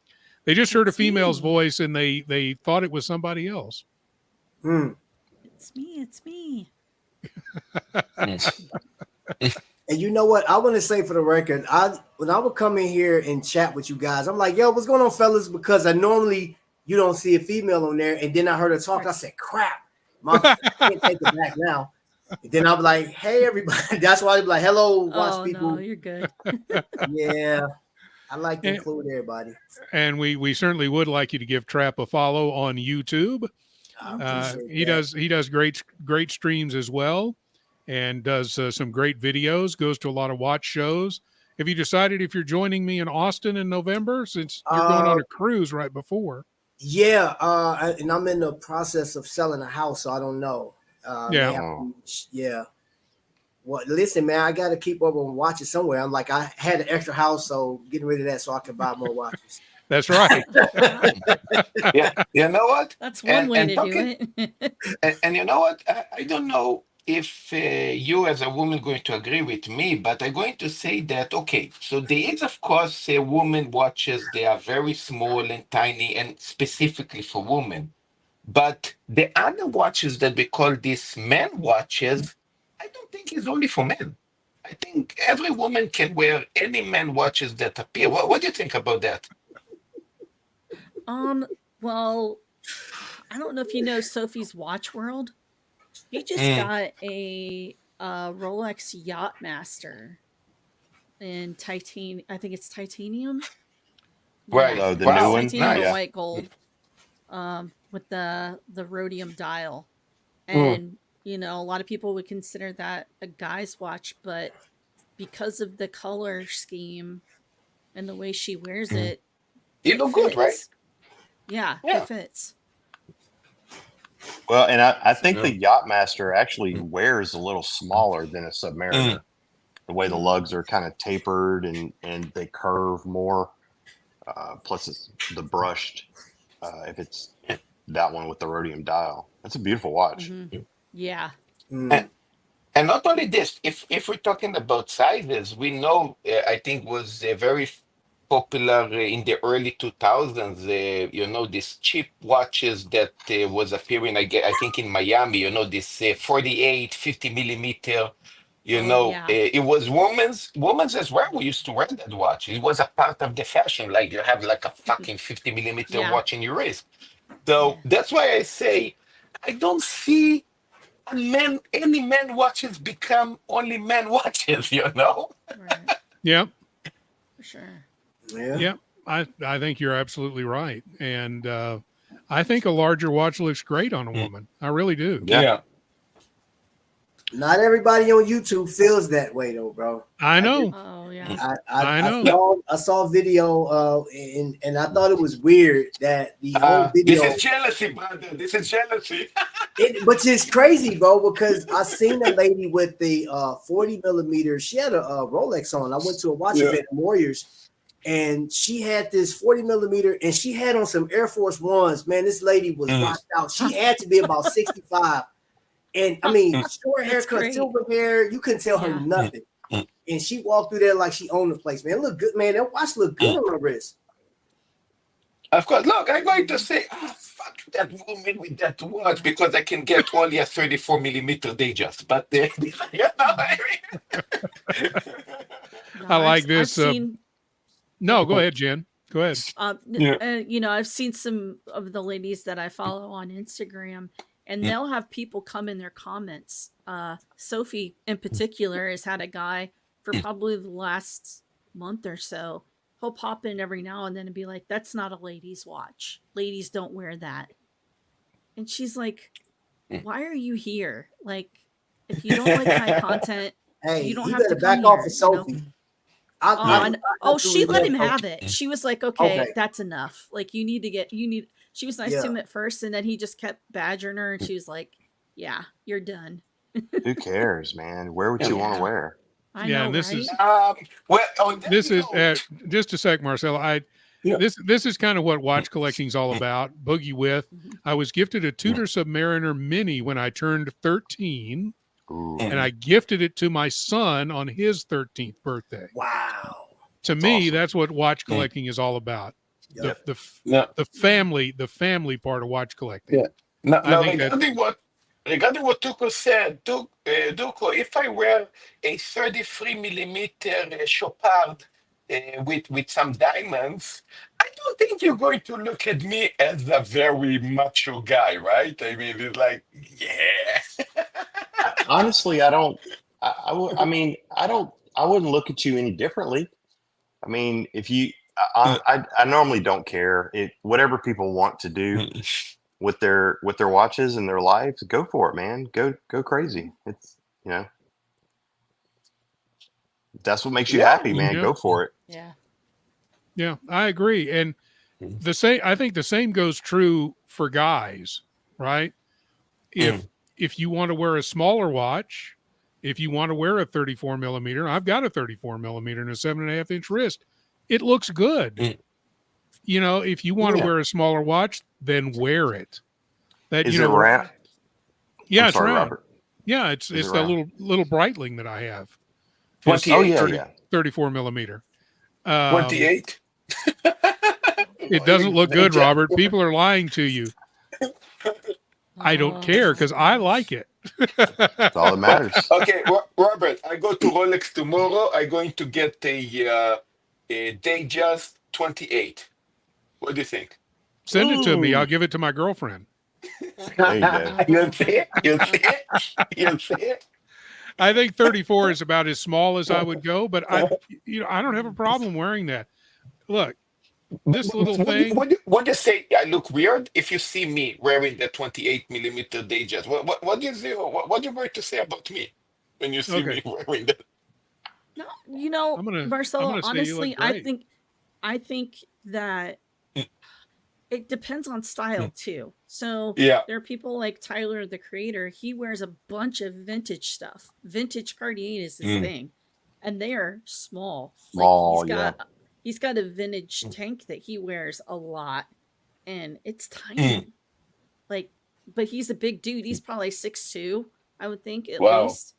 They just heard a female's voice and they thought it was somebody else. It's me. It's me. And you know what? I want to say for the record, when I would come in here and chat with you guys, I'm like, yo, what's going on, fellas? Because I normally you don't see a female on there. And then I heard her talk. I said, crap. I can't take it back now. And then I'm like, hey, everybody. That's why I'm like, hello, watch people. No, you're good. Yeah. I like to include everybody. And we certainly would like you to give Trap a follow on YouTube. He does great streams as well, and does some great videos, goes to a lot of watch shows. Have you decided if you're joining me in Austin in November, since you're going on a cruise right before? Yeah, and I'm in the process of selling a house, so I don't know. Yeah. Well, listen, man, I got to keep up on watches somewhere. I'm like, I had an extra house, so getting rid of that so I can buy more watches. That's right. Yeah, you know what? That's one way to do it. And you know what? I don't know if you as a woman going to agree with me, but I'm going to say that, okay, so there is, of course, women watches. They are very small and tiny and specifically for women. But the other watches that we call these men watches, I don't think it's only for men. I think every woman can wear any man watches that appear. What do you think about that? Well, I don't know if you know Sophie's Watch World. She just got a Rolex Yachtmaster in titanium. I think it's titanium. Right. Oh, the Wow. new one? Titanium or white gold. With the rhodium dial. And a lot of people would consider that a guy's watch, but because of the color scheme and the way she wears it, you look good, right? Yeah, it fits. Well, and I think the Yachtmaster actually wears a little smaller than a Submariner. The way the lugs are kind of tapered and they curve more. Plus, it's the brushed. If it's that one with the rhodium dial, that's a beautiful watch. Yeah. And not only this, if we're talking about sizes, we know I think was very popular in the early 2000s. These cheap watches that was appearing. I think in Miami. This 48, 50 millimeter. It was women's as well. We used to wear that watch. It was a part of the fashion. Like you have like a fucking 50 millimeter watch in your wrist. So that's why I say I don't see any men watches become only men watches. Right. Yeah. For sure. Yeah. I think you're absolutely right, and I think a larger watch looks great on a woman. I really do. Yeah. Not everybody on YouTube feels that way though, bro. I know. Oh yeah. I know. I saw a video and I thought it was weird that the whole video. This is jealousy, brother. This is jealousy. But it's crazy, bro, because I seen a lady with the 40 millimeter. She had a Rolex on. I went to a watch event in Warriors, and she had this 40 millimeter, and she had on some Air Force Ones. Man, this lady was rocked out. She had to be about 65. And I mean, short haircut, silver hair, you couldn't tell her nothing. And she walked through there like she owned the place, man. It looked good, man. That watch looked good on her wrist. Of course, look, I'm going to say, fuck that woman with that watch because I can get only a 34 millimeter Datejust. But you know what I mean? No, I like this. I've seen, No, go ahead, Jen. Go ahead. you know, I've seen some of the ladies that I follow on Instagram, and they'll have people come in their comments. Sophie, in particular, has had a guy for probably the last month or so. He'll pop in every now and then and be like, "That's not a lady's watch. Ladies don't wear that." And she's like, "Why are you here? Like, if you don't like my content, Hey, you don't you have better to come back off here, of Sophie. you know?" I She let him absolutely have it. She was like, okay, Okay. that's enough. Like, you need, she was nice to him at first, and then he just kept badgering her, and she was like, yeah, you're done. Who cares, man? Wear what you want to wear. I Yeah, know, and this right? is Well, on that this is note, just a sec, Marcelo. This is kind of what watch collecting is all about. Boogie with. I was gifted a Tudor Submariner Mini when I turned 13, Ooh. and I gifted it to my son on his 13th birthday. Wow. To me, that's what watch collecting is all about. Yep. The family part of watch collecting. Yeah. Now, I think regarding what Tuco said, Duco, if I wear a 33 millimeter Chopard with some diamonds, I don't think you're going to look at me as a very macho guy, right? I mean, it's like, yeah. Honestly, I don't. I wouldn't look at you any differently. I mean, if you, I normally don't care. Whatever people want to do with their watches and their lives, go for it, man. Go crazy. It's, you know, that's what makes you happy, man. Yeah. Go for it. Yeah. Yeah, I agree. And I think the same goes true for guys, right? If you want to wear a smaller watch, if you want to wear a 34 millimeter, I've got a 34 millimeter and a 7.5 inch wrist. It looks good. You know, if you want to wear a smaller watch, then wear it. That, Is it round? Yeah, I'm it's sorry, round. Robert. Yeah, it's that little Breitling that I have. 28. 34 millimeter. 28. It doesn't look good, Robert. People are lying to you. I don't care because I like it. That's all that matters. Okay, Robert, I go to Rolex tomorrow. I'm going to get a Datejust 28. What do you think? Send it to me. I'll give it to my girlfriend. There you go. You see it? You see it? I think 34 is about as small as I would go, but I don't have a problem wearing that. Look, this little thing. Would you say I look weird if you see me wearing the 28 millimeter Datejust? What do you going to say about me when you see me wearing that? No, you know, Marcelo, honestly, I think that it depends on style too. So there are people like Tyler, the creator. He wears a bunch of vintage stuff. Vintage Cartier is his thing, and they are small. He's got a vintage tank that he wears a lot, and it's tiny. Like, but he's a big dude. He's probably 6'2", I would think, at least.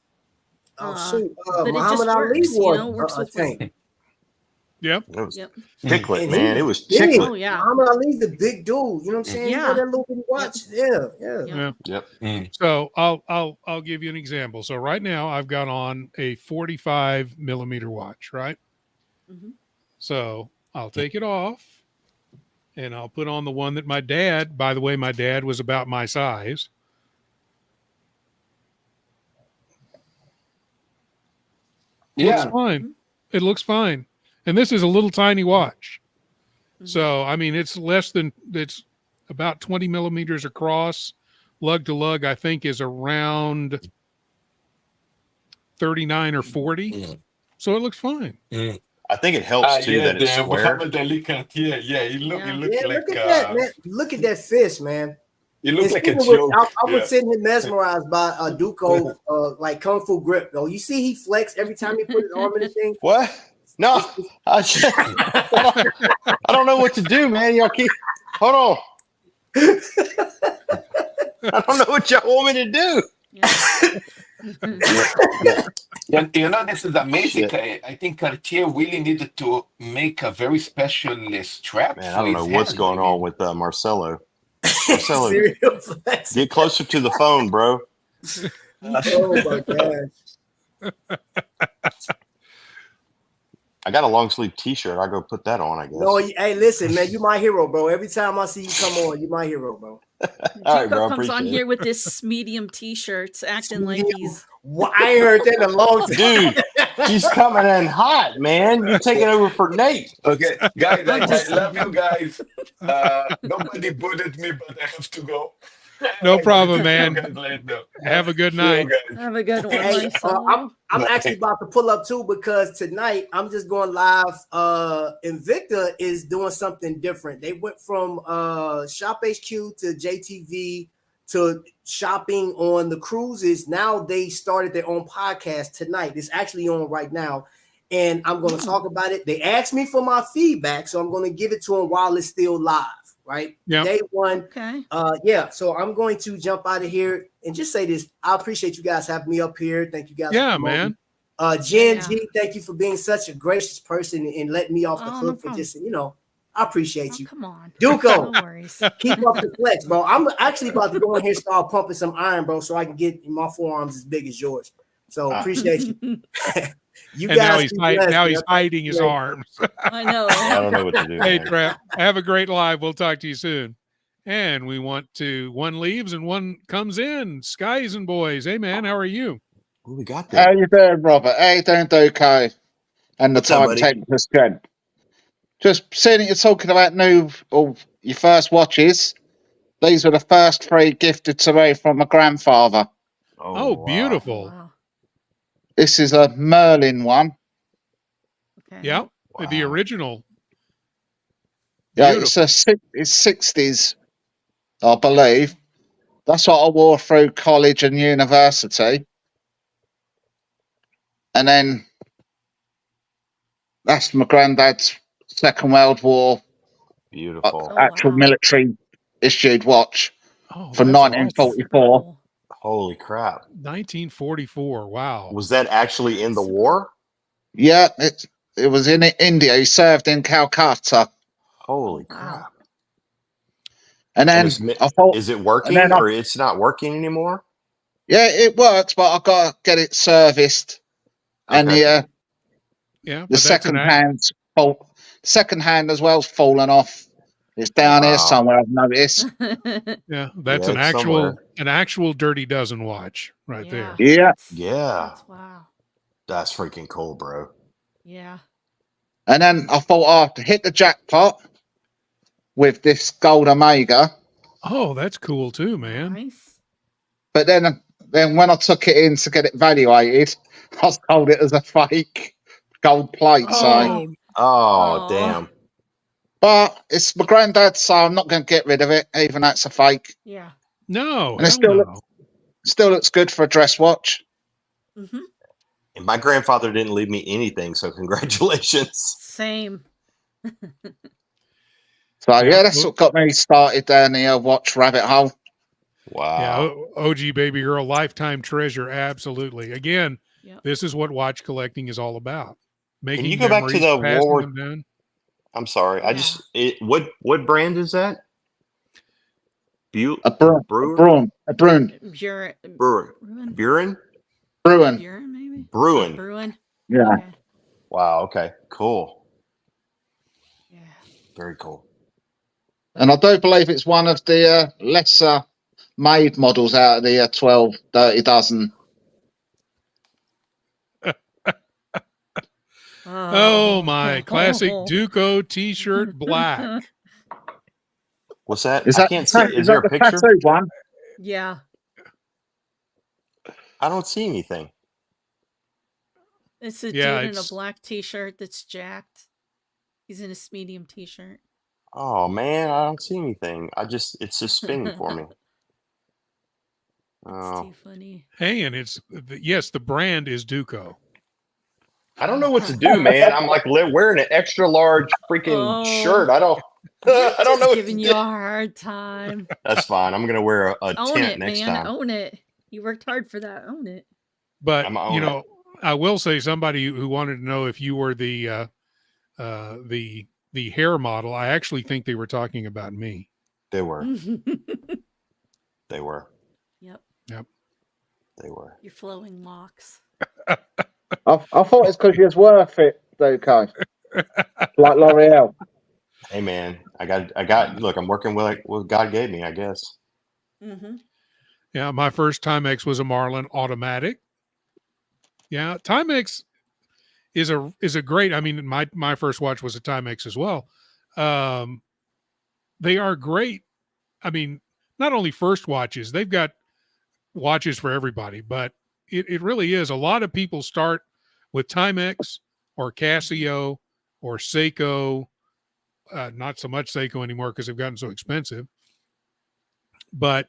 But Muhammad Ali works with tank. Yep. Chicklet, man. It was chicklet. chicklet. Oh, yeah. Muhammad Ali's the big dude. You know what I'm saying? Yeah. He got that little bitty watch. Yeah. Yep. So I'll give you an example. So right now I've got on a 45 millimeter watch, right? Mm-hmm. So I'll take it off and I'll put on the one that my dad, by the way, my dad was about my size. Yeah. Looks fine. It looks fine. And this is a little tiny watch. So, I mean, it's about 20 millimeters across. Lug to lug, I think, is around 39 or 40. So it looks fine. I think it helps too that it's square. You look like look at that, man. Look at that fist, man. You look like a joke. I was sitting here mesmerized by Duco, like Kung Fu grip. Though you see, he flex every time he put his arm in the thing. What? No, I don't know what to do, man. Y'all keep hold on. I don't know what y'all want me to do. Yeah, this is amazing. I think Cartier really needed to make a very special strap Man, I for don't his know what's hand. going on with Marcelo. Marcelo, Serial flex. get closer to the phone, bro. Oh my gosh. I got a long sleeve T-shirt. I'll go put that on, I guess. No, hey, listen, man, you my hero, bro. Every time I see you come on, you my hero, bro. All right, bro. comes on Appreciate here it. with this medium T-shirts, acting like he's. Well, I ain't heard that in a long time. Dude, she's coming in hot, man. You're taking over for Nate. Okay, guys, I love you guys. Nobody bullied me, but I have to go. No problem, See you man. guys later. Have a good See you night. guys. Have a good one. Hey, Marcelo. I'm actually about to pull up too because tonight I'm just going live. Invicta is doing something different. They went from Shop HQ to JTV to shopping on the cruises. Now they started their own podcast tonight. It's actually on right now. And I'm going to talk about it. They asked me for my feedback, so I'm going to give it to them while it's still live. Right? Yeah. Day one. Okay. Yeah. So I'm going to jump out of here and just say this. I appreciate you guys having me up here. Thank you guys. Yeah, man. Jen G, thank you for being such a gracious person and letting me off the hook for just, I appreciate you. Come on. Duco, No worries. keep up the flex, bro. I'm actually about to go in here and start pumping some iron, bro, so I can get my forearms as big as yours. So appreciate you. You and guys now he's hiding his arms. I know. I don't know what to do. Hey, man. Trap, have a great live. We'll talk to you soon. And we want to, one leaves and one comes in. Skies and boys. Hey, man, how are you? What do we got How there? you doing, Robert? How you doing, Duco? And the What's up, buddy? timekeepers, Jen. Just seeing that you're talking about your first watches. These were the first 3 gifted to me from my grandfather. Oh, wow. beautiful. Wow. This is a Merlin one. Okay. Yeah, Wow. the original. Yeah, Beautiful. it's 60s, I believe. That's what I wore through college and university. And then that's my granddad's Second World War Beautiful. actual wow. military issued watch Oh, from that's 1944. Cool. Holy crap. 1944. Wow. Was that actually in the war? Yeah, it was in India. He served in Calcutta. Holy Wow. crap. And then I thought, is it working and then or it's not working anymore? yeah, it works, but I got to get it serviced. And Okay. the Yeah, but second hand as well has fallen off. It's down here Wow. somewhere, I've noticed. yeah, that's Yeah, an it's somewhere. actual Dirty Dozen watch right there. Yeah. Yeah. Wow. That's freaking cool, bro. Yeah. And then I thought I'd hit the jackpot with this gold Omega. Oh, that's cool too, man. Nice. But then when I took it in to get it evaluated, I was told it was a fake gold plate. So, Oh, damn. but it's my granddad, so I'm not going to get rid of it, even though it's a fake. Yeah. No, And it still looks good for a dress watch. Mm-hmm. And my grandfather didn't leave me anything, so congratulations. Same. So yeah, that's what got me started down the watch rabbit hole. Wow. Yeah, OG baby girl, lifetime treasure. Absolutely. Again, this is what watch collecting is all about. Making Can you go back to the war? them down. I'm sorry. Yeah. What brand is that? A Bruin. Buren. Buren? Bruin. Buren, maybe? Bruin. Bruin. Yeah. Okay. Wow. Okay. Cool. Yeah. Very cool. And I do believe it's one of the lesser made models out of the 12 Dirty Dozen. Oh my classic Duco t-shirt black. What's that? Is I that, can't see. Is there a the picture? tattoo one? Yeah. I don't see anything. It's a dude in a black t-shirt that's jacked. He's in a medium t-shirt. Oh man, I don't see anything. It's just spinning for me. It's too funny. Hey, and the brand is Duco. I don't know what to do, man. I'm like wearing an extra large freaking shirt. I don't know. Giving you a hard time. That's fine. I'm gonna wear a Own tent it, next man. time. Own it. You worked hard for that. Own it. But, I'm gonna own it. I will say somebody who wanted to know if you were the hair model. I actually think they were talking about me. They were. They were. Yep. Yep. They were. Your flowing locks. I thought it's because you're worth it, Duco. Like L'Oreal. Hey man, I got. Look, I'm working with what God gave me, I guess. Mm-hmm. Yeah, my first Timex was a Marlin automatic. Yeah, Timex is a great. I mean, my first watch was a Timex as well. They are great. I mean, not only first watches, they've got watches for everybody, but it really is. A lot of people start with Timex or Casio or Seiko. Not so much Seiko anymore because they've gotten so expensive. But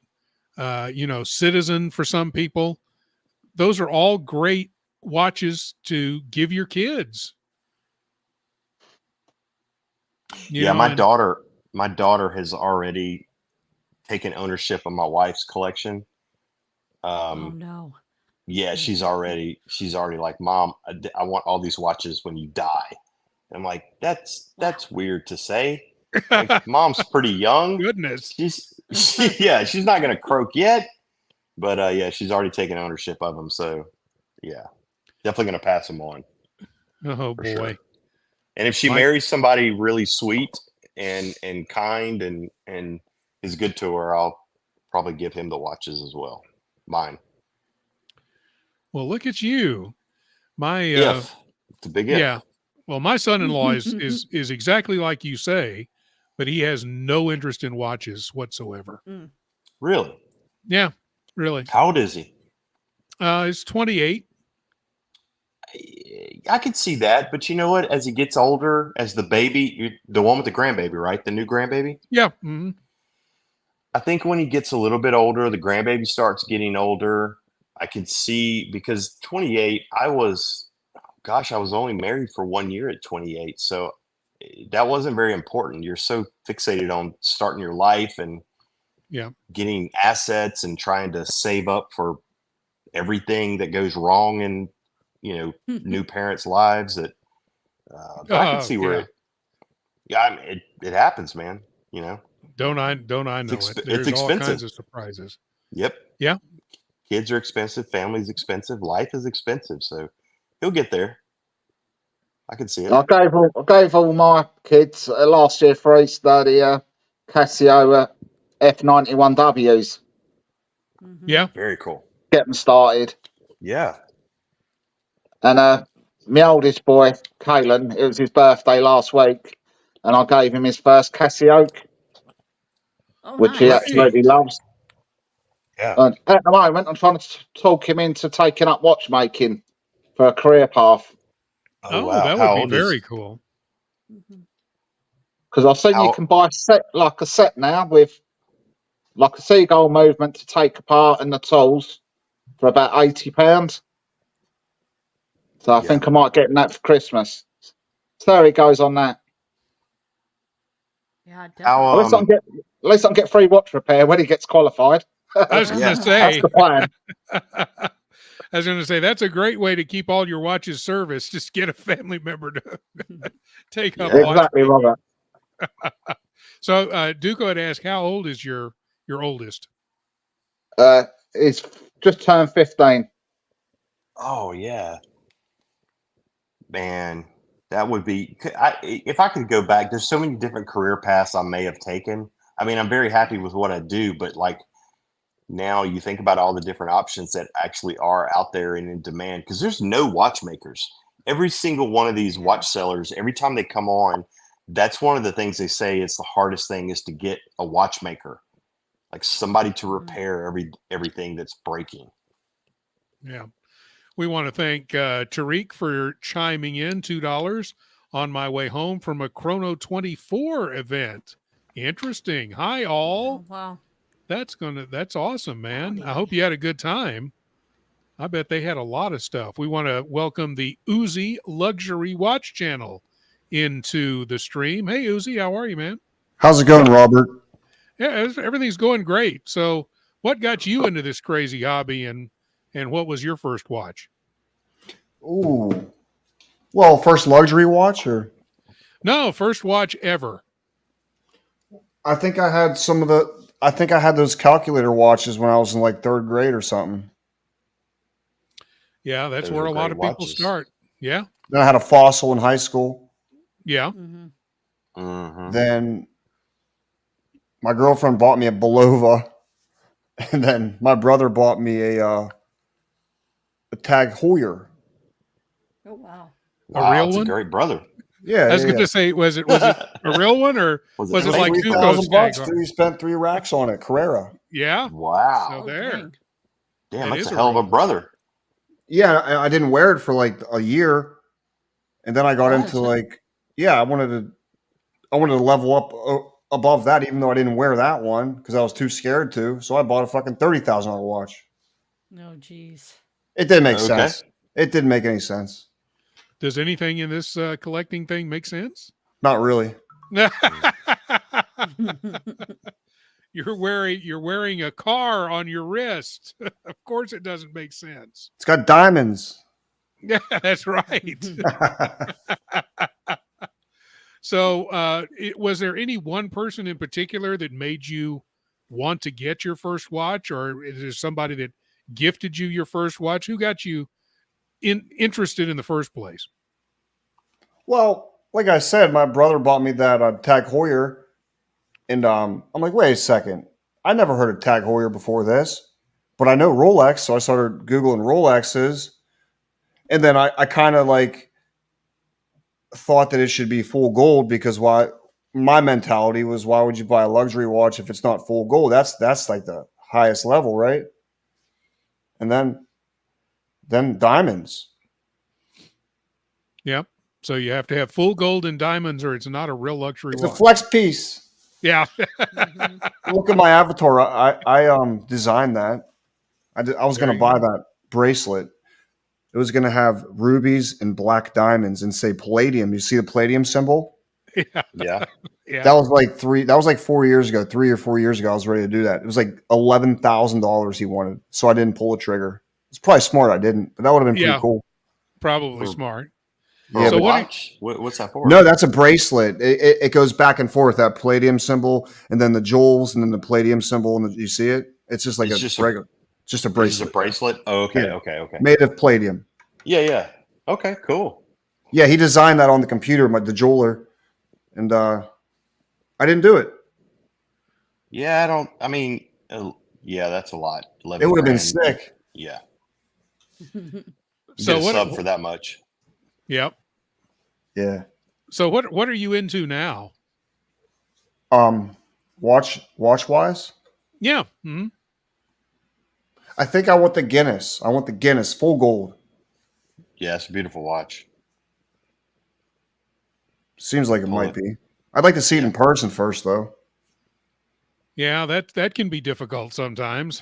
Citizen for some people, those are all great watches to give your kids. My daughter has already taken ownership of my wife's collection. Oh no. Yeah, she's already like, Mom, I want all these watches when you die. I'm like, that's weird to say. Like, Mom's pretty young. Goodness. She's not gonna croak yet, but she's already taken ownership of them. So yeah, definitely gonna pass them on. Oh boy. Sure. And if she marries somebody really sweet and kind and is good to her, I'll probably give him the watches as well. Mine. Well, look at you. My it's a big if. Yeah. Well, my son-in-law is exactly like you say, but he has no interest in watches whatsoever. Really? Yeah, really. How old is he? He's 28. I could see that, but you know what? As he gets older, as the baby, the one with the grandbaby, right? The new grandbaby? Yeah. Mm-hmm. I think when he gets a little bit older, the grandbaby starts getting older. I can see, because 28, I was only married for 1 year at 28. So that wasn't very important. You're so fixated on starting your life and getting assets and trying to save up for everything that goes wrong in, new parents' lives that but I can see where it happens, man. Don't I know it? There's it's expensive. All kinds of surprises. Yep. Yeah. Kids are expensive. Family's expensive. Life is expensive. So he'll get there. I can see it. I gave all my kids last year for Easter the Casio F91Ws. Yeah. Very cool. Get them started. Yeah. And my oldest boy, Kalen, it was his birthday last week, and I gave him his first Casio, which he absolutely loves. Yeah. And at the moment, I'm trying to talk him into taking up watchmaking for a career path. Oh, wow. That would be very cool. Because I've seen you can buy a set now with like a seagull movement to take apart and the tools for about £80. So I think I might get that for Christmas. So there he goes on that. Yeah, definitely. At least I can get free watch repair when he gets qualified. I was going to say. That's the plan. I was going to say, that's a great way to keep all your watches serviced. Just get a family member to take up exactly, Robert. So Duco had asked, how old is your oldest? He's just turned 15. Oh, yeah. Man, that would be... if I could go back, there's so many different career paths I may have taken. I mean, I'm very happy with what I do, but like now you think about all the different options that actually are out there and in demand, because there's no watchmakers. Every single one of these watch sellers, every time they come on, that's one of the things they say is the hardest thing is to get a watchmaker, like somebody to repair everything that's breaking. Yeah. We want to thank Tariq for chiming in $2 on my way home from a Chrono 24 event. Interesting. Hi, all. Oh, wow. That's awesome, man. I hope you had a good time. I bet they had a lot of stuff. We want to welcome the Uzi Luxury Watch Channel into the stream. Hey, Uzi, how are you, man? How's it going, Robert? Yeah, everything's going great. So what got you into this crazy hobby and And what was your first watch? Ooh. Well, first luxury watch, or No, first watch ever. I think I had I think I had those calculator watches when I was in like third grade or something. Yeah, that's Those where are a lot great of people watches. start. Yeah. Then I had a Fossil in high school. Yeah. Mhm. Mhm. Then my girlfriend bought me a Belova, and then my brother bought me a Tag Heuer. Oh wow. A Wow, real it's a one? great brother. Yeah, I was yeah, going yeah. to say, was it a real one, or Was was it it Like like fake? Tuco's $3,000, tag? dude. You spent 3 racks on it, Carrera. Yeah. Wow. So Oh, there. dang. Damn, That that's is a a hell of real a one. brother. Yeah, I didn't wear it for like a year, and then I got What? into like, yeah, I wanted to level up above that, even though I didn't wear that one because I was too scared to. So I bought a fucking $30,000 watch. No, geez. It didn't make Okay. sense. It didn't make any sense. Does anything in this collecting thing make sense? Not really. You're wearing a car on your wrist. Of course it doesn't make sense. It's got diamonds. Yeah, that's right. So was there any one person in particular that made you want to get your first watch, or is there somebody that gifted you your first watch? Who got you interested in the first place? Well, like I said, my brother bought me that Tag Heuer, and I'm like, wait a second. I never heard of Tag Heuer before this, but I know Rolex, so I started Googling Rolexes, and then I kind of like thought that it should be full gold because my mentality was, why would you buy a luxury watch if it's not full gold? That's like the highest level, right? And then diamonds. Yeah. So you have to have full gold and diamonds, or it's not a real luxury It's watch. a flex piece. Yeah. Mhm. Look at my avatar. I designed that. I was There going to you buy go. that bracelet. It was going to have rubies and black diamonds and say palladium. You see the palladium symbol? Yeah. Yeah. Yeah. That was like 4 years ago, 3 or 4 years ago. I was ready to do that. It was like $11,000 he wanted, so I didn't pull the trigger. It's probably smart I didn't, but that would have been Yeah. pretty cool. Probably For- smart. For Yeah, a So what do you- watch? What's that for? No, that's a bracelet. It goes back and forth. That palladium symbol, and then the jewels, and then the palladium symbol, and you see it. It's just like It's a just a- regular, just a It's bracelet a bracelet. Oh, okay. Yeah. Okay. made of palladium. Yeah. Yeah. Okay. Cool. Yeah, he designed that on the computer, the jeweler, and I didn't do it. Yeah. Yeah, that's a lot. 11 It would have been grand. sick. Yeah. So Get a what? sub for that much. Yep. Yeah. So what are you into now? Watch wise. Yeah. Mhm. I think I want the Guinness. I want the Guinness full gold. Yeah, it's a beautiful watch. Seems like it Pull might it. be. I'd like to see it in person first, though. Yeah, that can be difficult sometimes.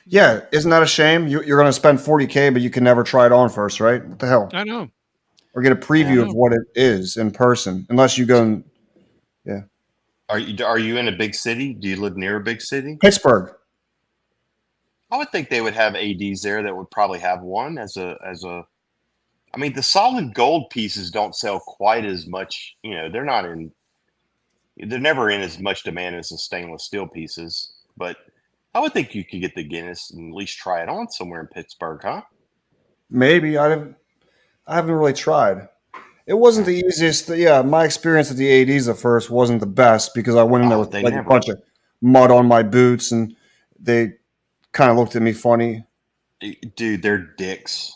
Yeah, isn't that a shame? You're going to spend $40K, but you can never try it on first, right? What the hell? I know. Or get a preview Yeah. of what it is in person, unless you go in Are you in a big city? Do you live near a big city? Pittsburgh. I would think they would have ADs there that would probably have one as a. I mean, the solid gold pieces don't sell quite as much. You know, they're never in as much demand as the stainless steel pieces. But I would think you could get the Guinness and at least try it on somewhere in Pittsburgh, huh? Maybe I haven't really tried. It wasn't the easiest. Yeah, my experience at the ADs at first wasn't the best because I went in there Oh, with they like never- a bunch of mud on my boots, and they kind of looked at me funny. Dude, they're dicks.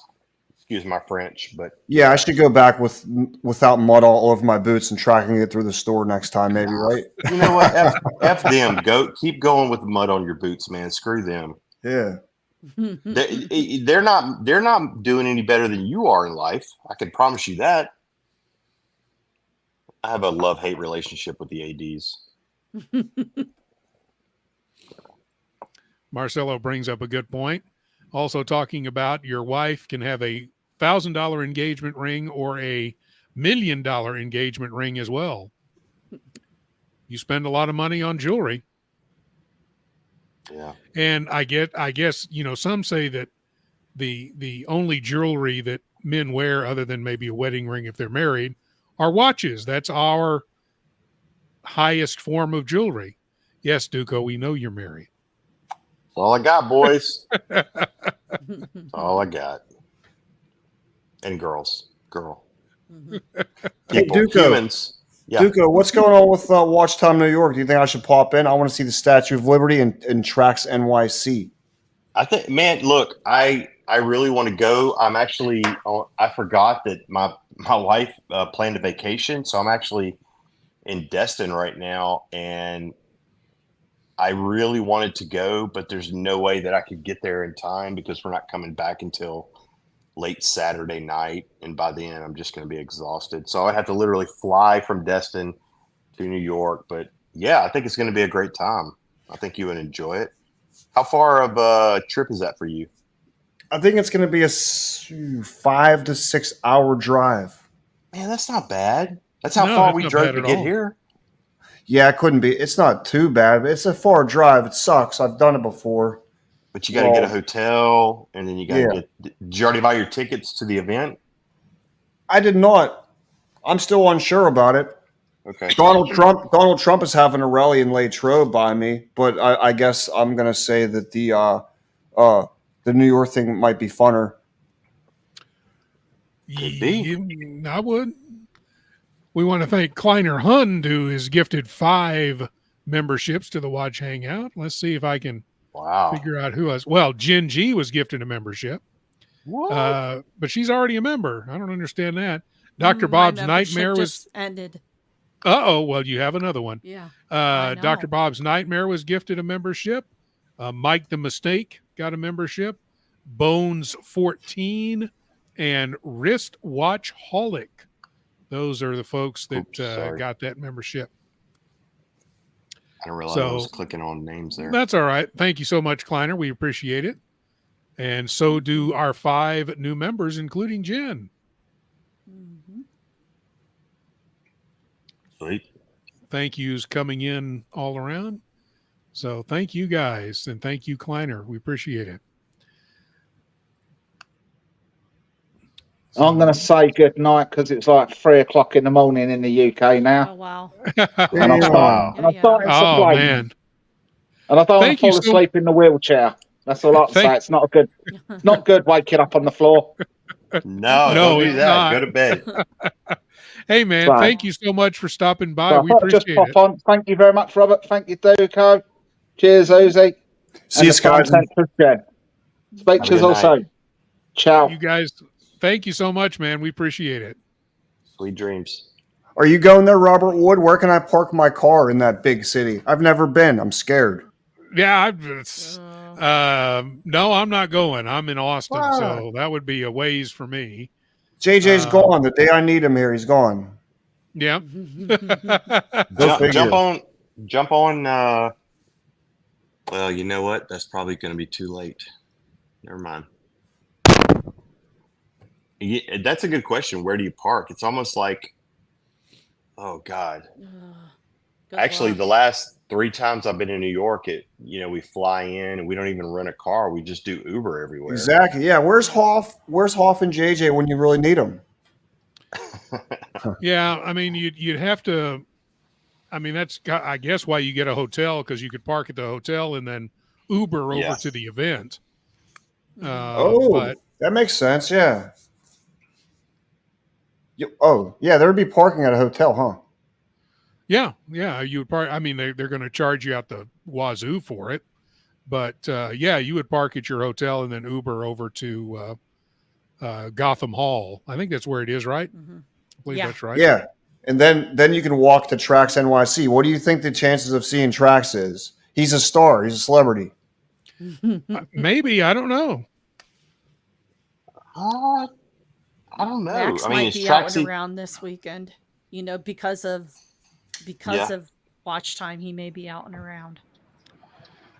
Excuse my French, but Yeah, I should go back without mud all over my boots and tracking it through the store next time, maybe, right? you know what? F them. Keep going with the mud on your boots, man. Screw them. Yeah. They're not doing any better than you are in life. I can promise you that. I have a love-hate relationship with the ADs. Marcelo brings up a good point. Also talking about your wife can have a $1,000 engagement ring or a $1 million engagement ring as well. You spend a lot of money on jewelry. Yeah. And I guess, some say that the only jewelry that men wear, other than maybe a wedding ring if they're married, are watches. That's our highest form of jewelry. Yes, Duco, we know you're married. That's all I got, boys. That's all I got. And girls. Girl. Hey, People. Duco. Humans. Yeah. Duco, what's going on with Watch Time New York? Do you think I should pop in? I want to see the Statue of Liberty and Tracks NYC. I think, man, look, I really want to go. I'm actually, I forgot that my wife planned a vacation, so I'm actually in Destin right now, and I really wanted to go, but there's no way that I could get there in time because we're not coming back until late Saturday night, and by then I'm just going to be exhausted. So I'd have to literally fly from Destin to New York. But yeah, I think it's going to be a great time. I think you would enjoy it. How far of a trip is that for you? I think it's going to be a 5 to 6 hour drive. Man, that's not bad. That's how far we drove to get here. Yeah, it couldn't be. It's not too bad, but it's a far drive. It sucks. I've done it before. But you got to get a hotel, and then you got to get. Did you already buy your tickets to the event? I did not. I'm still unsure about it. Okay. Donald Trump is having a rally in Latrobe by me, but I guess I'm going to say that the New York thing might be funner. Could be. I would. We want to thank Kleiner Hund, who has gifted 5 memberships to the Watch Hangout. Let's see if I can figure out who else. Well, Jen G was gifted a membership. What? But she's already a member. I don't understand that. Dr. Bob's Nightmare was ended. Well, you have another one. Yeah. Dr. Bob's Nightmare was gifted a membership. Mike the Mistake got a membership. Bones 14 and Wristwatch Holic. Those are the folks that got that membership. I didn't realize I was clicking on names there. That's all right. Thank you so much, Kleiner. We appreciate it. And so do our 5 new members, including Jen. Mm-hmm. Sweet. Thank yous coming in all around. So thank you guys, and thank you, Kleiner. We appreciate it. I'm going to say good night because it's like 3 o'clock in the morning in the UK now. Oh, wow. And I'm starting to blame. Man. And I don't want to fall asleep in the wheelchair. That's all I can say. It's not good waking up on the floor. No, don't do that. Not. Go to bed. Hey, man, thank you so much for stopping by. We appreciate it. On. Thank you very much, Robert. Thank you, Duco. Cheers, Uzi. See you, Scott. Speak to you all soon. Ciao. You guys, thank you so much, man. We appreciate it. Sweet dreams. Are you going there, Robert Wood? Where can I park my car in that big city? I've never been. I'm scared. Yeah, no, I'm not going. I'm in Austin, so that would be a ways for me. JJ's gone. The day I need him here, he's gone. Yeah. Jump on. Well, you know what? That's probably going to be too late. Never mind. Yeah, that's a good question. Where do you park? It's almost like, oh God. Actually, the last 3 times I've been in New York, we fly in and we don't even rent a car. We just do Uber everywhere. Exactly. Yeah. Where's Hoff and JJ when you really need them? Yeah. I mean, you'd have to. I mean, that's I guess why you get a hotel, because you could park at the hotel and then Uber over to the event. That makes sense. Yeah. There would be parking at a hotel, huh? Yeah, you would park. I mean, they're going to charge you out the wazoo for it, but you would park at your hotel and then Uber over to Gotham Hall. I think that's where it is, right? Mm-hmm. I believe that's right. Yeah, and then you can walk to Trax NYC. What do you think the chances of seeing Trax is? He's a star. He's a celebrity. Maybe, I don't know. I don't know. Max might be out and around this weekend. Because of watch time, he may be out and around.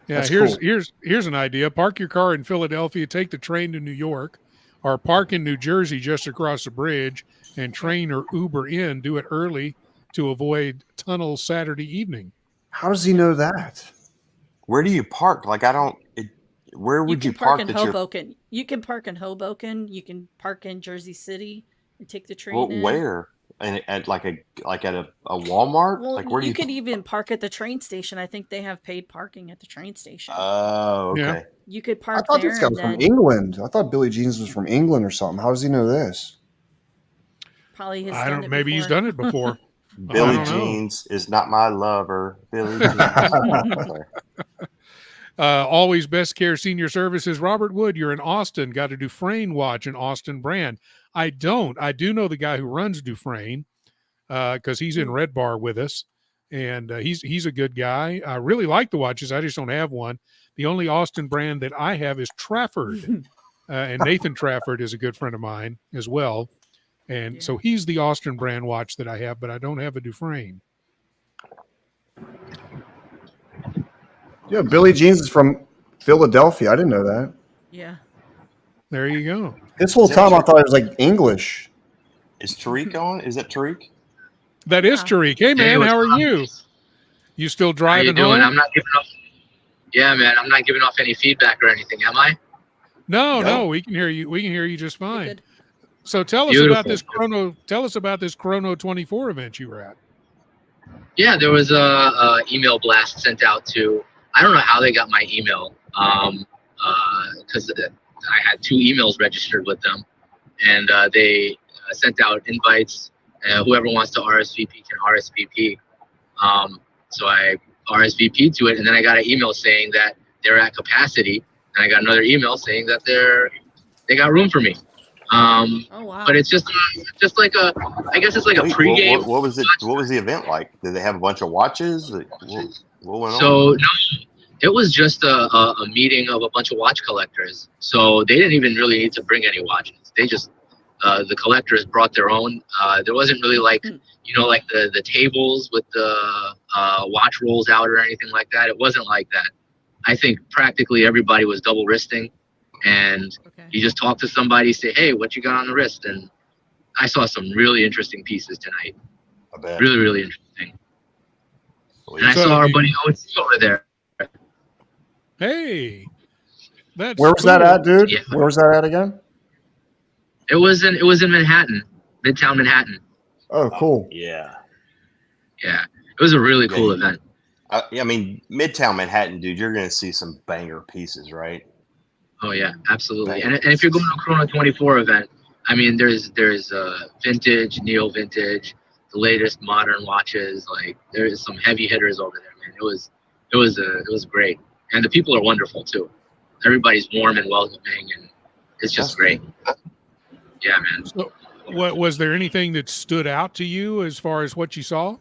Yeah, here's an idea. Park your car in Philadelphia, take the train to New York, or park in New Jersey just across the bridge and train or Uber in. Do it early to avoid tunnel Saturday evening. How does he know that? Where do you park? Like, Where You would you can park park in that you're? Hoboken. You can park in Hoboken. You can park in Jersey City and take the Well, train in. where? And at like a Walmart? Well, Like where do you you? could even park at the train station. I think they have paid parking at the train station. Oh, Yeah. okay. You could I park thought there this guy and was from then England. I thought Billy Jeans was from England or something. How does he know this? probably has I done don't. it Maybe he's before. done it before. I Billy don't know. Jeans is not my lover. Billy Jeans. Sorry. Always Best Care Senior Services. Robert Wood, you're in Austin. Got a Dufresne watch, an Austin brand. I don't. I do know the guy who runs Dufresne because he's in Red Bar with us, and he's a good guy. I really like the watches. I just don't have one. The only Austin brand that I have is Trafford, and Nathan Trafford is a good friend of mine as well. And so he's the Austin brand watch that I have, but I don't have a Dufresne. Yeah, Billy Jeans is from Philadelphia. I didn't know that. Yeah. There you go. This whole time I thought it was like English. Is Tariq on? Is that Tariq? That is Yeah. Tariq. Hey, man, what's how are up? you? You still How you driving doing? home? I'm not giving off. Yeah, man, I'm not giving off any feedback or anything, am I? No, we can hear you. We can hear you just You're fine. good. So tell us about this Chrono. Tell us about this Chrono 24 event you were at. Yeah, there was a email blast sent out to. I don't know how they got my email, because I had 2 emails registered with them, and they sent out invites. Whoever wants to RSVP can RSVP. So I RSVP'd to it, and then I got an email saying that they're at capacity, and I got another email saying that they got room for me. Oh wow. But it's just like I guess it's like a Wait, pregame. what was it? What was the event like? Did they have a bunch of watches? What went on? So no, it was just a meeting of a bunch of watch collectors. So they didn't even really need to bring any watches. They just the collectors brought their own. There wasn't really like like the tables with the watch rolls out or anything like that. It wasn't like that. I think practically everybody was double wristing, and you just talk to somebody, say, "Hey, what you got on the wrist?" And I saw some really interesting pieces tonight. I bet. Really, really interesting. And I So saw our buddy OC over there. Hey, that's Where was cool. that at, dude? Yeah. Where was that at again? It was in Manhattan, Midtown Manhattan. Oh, cool. Yeah. Yeah, it was a really cool event. I mean, Midtown Manhattan, dude, you're going to see some banger pieces, right? Oh yeah, absolutely. And if you're going to a Chrono 24 event, I mean, there's vintage, neo vintage, the latest modern watches. Like there's some heavy hitters over there, man. It was great, and the people are wonderful too. Everybody's warm and welcoming, and it's just great. Yeah, man. So, what was there anything that stood out to you as far as what you saw?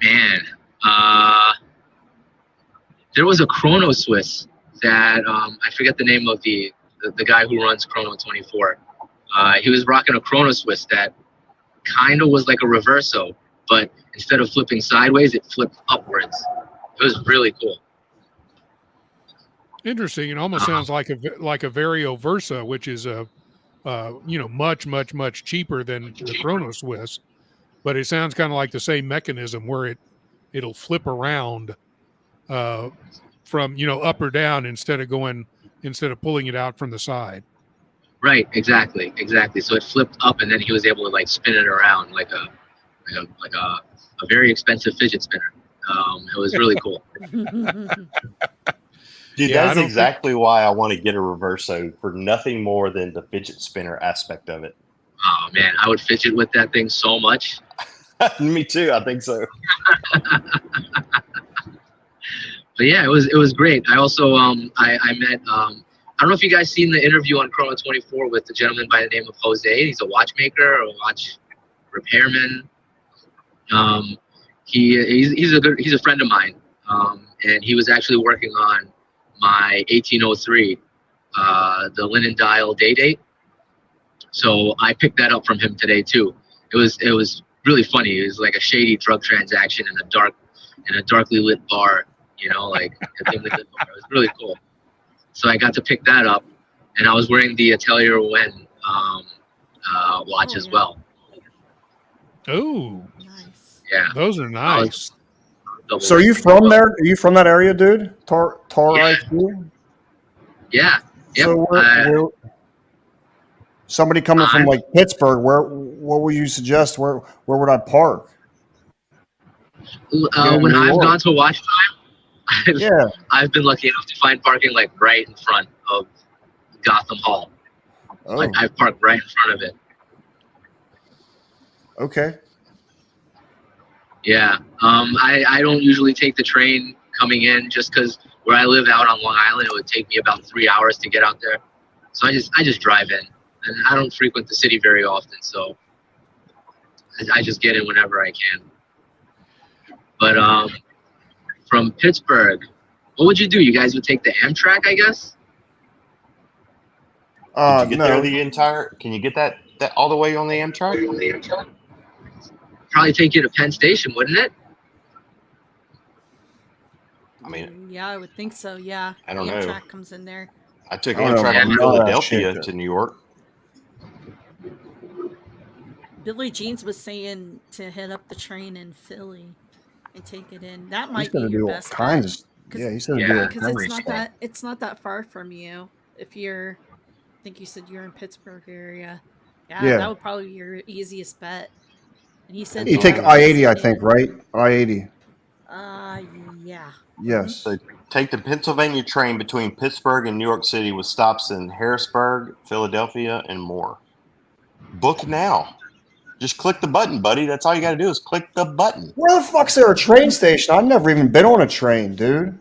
Man, there was a Chrono Swiss that I forget the name of the guy who runs Chrono 24. He was rocking a Chrono Swiss that kind of was like a reverso, but instead of flipping sideways, it flipped upwards. It was really cool. Interesting. It almost sounds like a Vario Versa, which is much cheaper than the Chrono Swiss, but it sounds kind of like the same mechanism where it'll flip around from up or down instead of pulling it out from the side. Right. Exactly. So it flipped up, and then he was able to like spin it around like a very expensive fidget spinner. It was really cool. Dude, Yeah, that's exactly why I want to get a reverso, for nothing more than the fidget spinner aspect of it. Oh man, I would fidget with that thing so much. Me too. I think so. But yeah, it was great. I also I met I don't know if you guys seen the interview on Chrono 24 with the gentleman by the name of Jose. He's a watchmaker, a watch repairman. He's a friend of mine, and he was actually working on my 1803, the linen dial date. So I picked that up from him today too. It was really funny. It was like a shady drug transaction in a darkly lit bar, like it was really cool. So I got to pick that up, and I was wearing the Atelier Wen watch as well. Oh, Nice. Yeah, those are nice. double. So are you from there? Are you from that area, dude? Tar IQ? Yeah. Yep. So where somebody coming from like Pittsburgh, what would you suggest? Where would I park? When I've gone to watch time, Yeah. I've been lucky enough to find parking like right in front of Gotham Hall. Oh. Like I've parked right in front of it. Okay. Yeah. I don't usually take the train coming in just because where I live out on Long Island, it would take me about 3 hours to get out there. So I just drive in, and I don't frequent the city very often. So I just get in whenever I can. But from Pittsburgh, what would you do? You guys would take the Amtrak, I guess? Did you get there the entire? Can you get that all the way on the Amtrak? Probably take you to Penn Station, wouldn't it? I mean, yeah, I would think so. Yeah, I don't know. Amtrak comes in there. I took Amtrak from Philadelphia to New York. Billy Jeans was saying to hit up the train in Philly and take it in. That might He's be gonna your do best all kinds. bet. Yeah, he's gonna do all because kinds. it's not that far from you. If you're, I think you said you're in Pittsburgh area. Yeah, that would probably be your easiest bet. And he said you take I-80, I think, right? I-80. Yeah. Yes. So take the Pennsylvania train between Pittsburgh and New York City with stops in Harrisburg, Philadelphia, and more. Book now. Just click the button, buddy. That's all you got to do is click the button. Where the fuck's there a train station? I've never even been on a train, dude.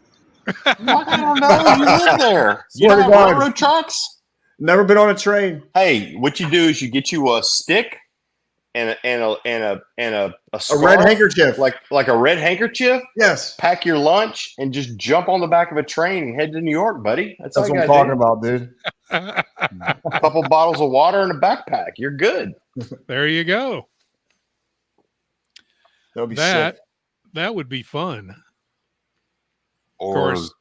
I don't know. You live there. You Swear don't to have God. railroad tracks? Never been on a train. Hey, what you do is you get you a stick and a scarf, red handkerchief. like a red handkerchief. Yes. Pack your lunch and just jump on the back of a train and head to New York, buddy. That's what all you I'm gotta talking do. about, dude. A couple bottles of water and a backpack. You're good. There you go. That would be sick. That would be fun. Or of course,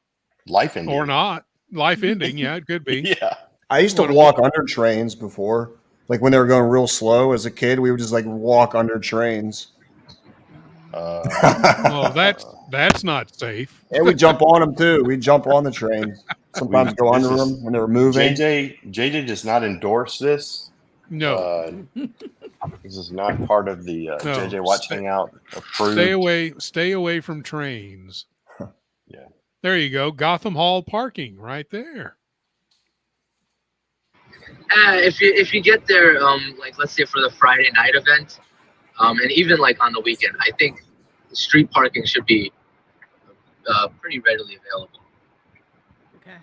life ending. Or not. Life ending. Yeah, it could be. Yeah. I used to walk under trains before. Like when they were going real slow as a kid, we would just like walk under trains. Well, that's not safe. And we jump on them too. We jump on the trains. Sometimes go under them when they were moving. JJ does not endorse this. No. This is not part of the JJ Watch Hangout approved. Stay away from trains. Yeah. There you go. Gotham Hall parking right there. If you get there, like let's say for the Friday night event, and even like on the weekend, I think street parking should be pretty readily available. Okay.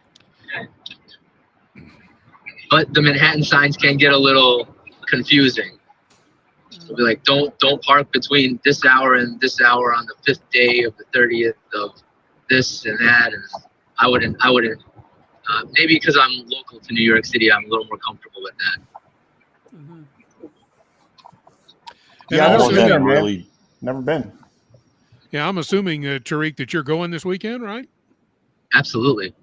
But the Manhattan signs can get a little confusing. It'll be like, don't park between this hour and this hour on the 5th day of the 30th of this and that. And I wouldn't. Maybe because I'm local to New York City, I'm a little more comfortable with that. Mm-hmm. Yeah, I've never been there, really man. Never been. Yeah, I'm assuming, Tariq, that you're going this weekend, right? Absolutely.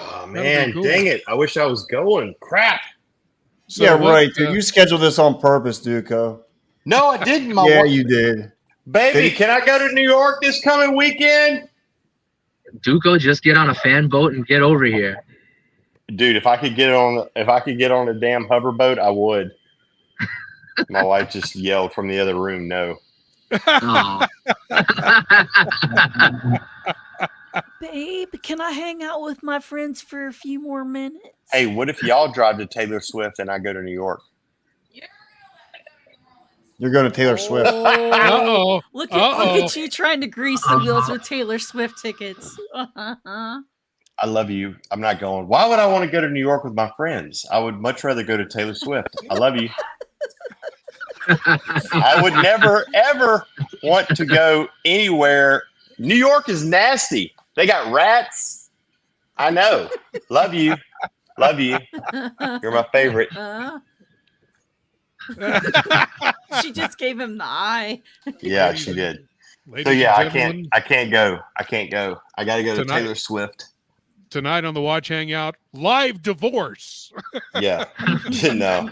Oh, man, cool. Dang it. I wish I was going. Crap. So yeah, right, dude. You scheduled this on purpose, Duco. No, I didn't. You did. Baby, can I go to New York this coming weekend? Duco, just get on a fan boat and get over here. Dude, if I could get on a damn hoverboat, I would. My wife just yelled from the other room, no. Oh. Babe, can I hang out with my friends for a few more minutes? Hey, what if y'all drive to Taylor Swift and I go to New York? You're going to Taylor Swift. Oh, look at you trying to grease the wheels with Taylor Swift tickets. I love you. I'm not going. Why would I want to go to New York with my friends? I would much rather go to Taylor Swift. I love you. I would never, ever want to go anywhere. New York is nasty. They got rats. I know. Love you. Love you. You're my favorite. She just gave him the eye. Yeah, she did. So yeah, I can't go. I got to go to Taylor Swift. Tonight on the Watch Hangout, live divorce. Yeah. No.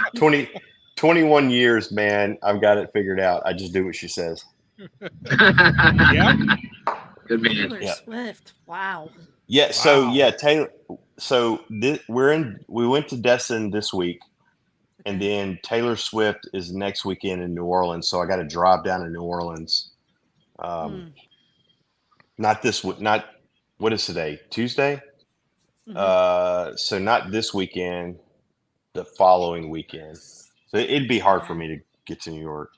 21 years, man. I've got it figured out. I just do what she says. Yeah. Good man. Taylor Yeah. Swift. Wow. Yeah. So Wow. yeah, Taylor. So we went to Destin this week, and Okay. then Taylor Swift is next weekend in New Orleans. So I got to drive down to New Orleans. Not this. Not what is today? Tuesday. So not this weekend. The following weekend. So it'd be hard for me to get to New York.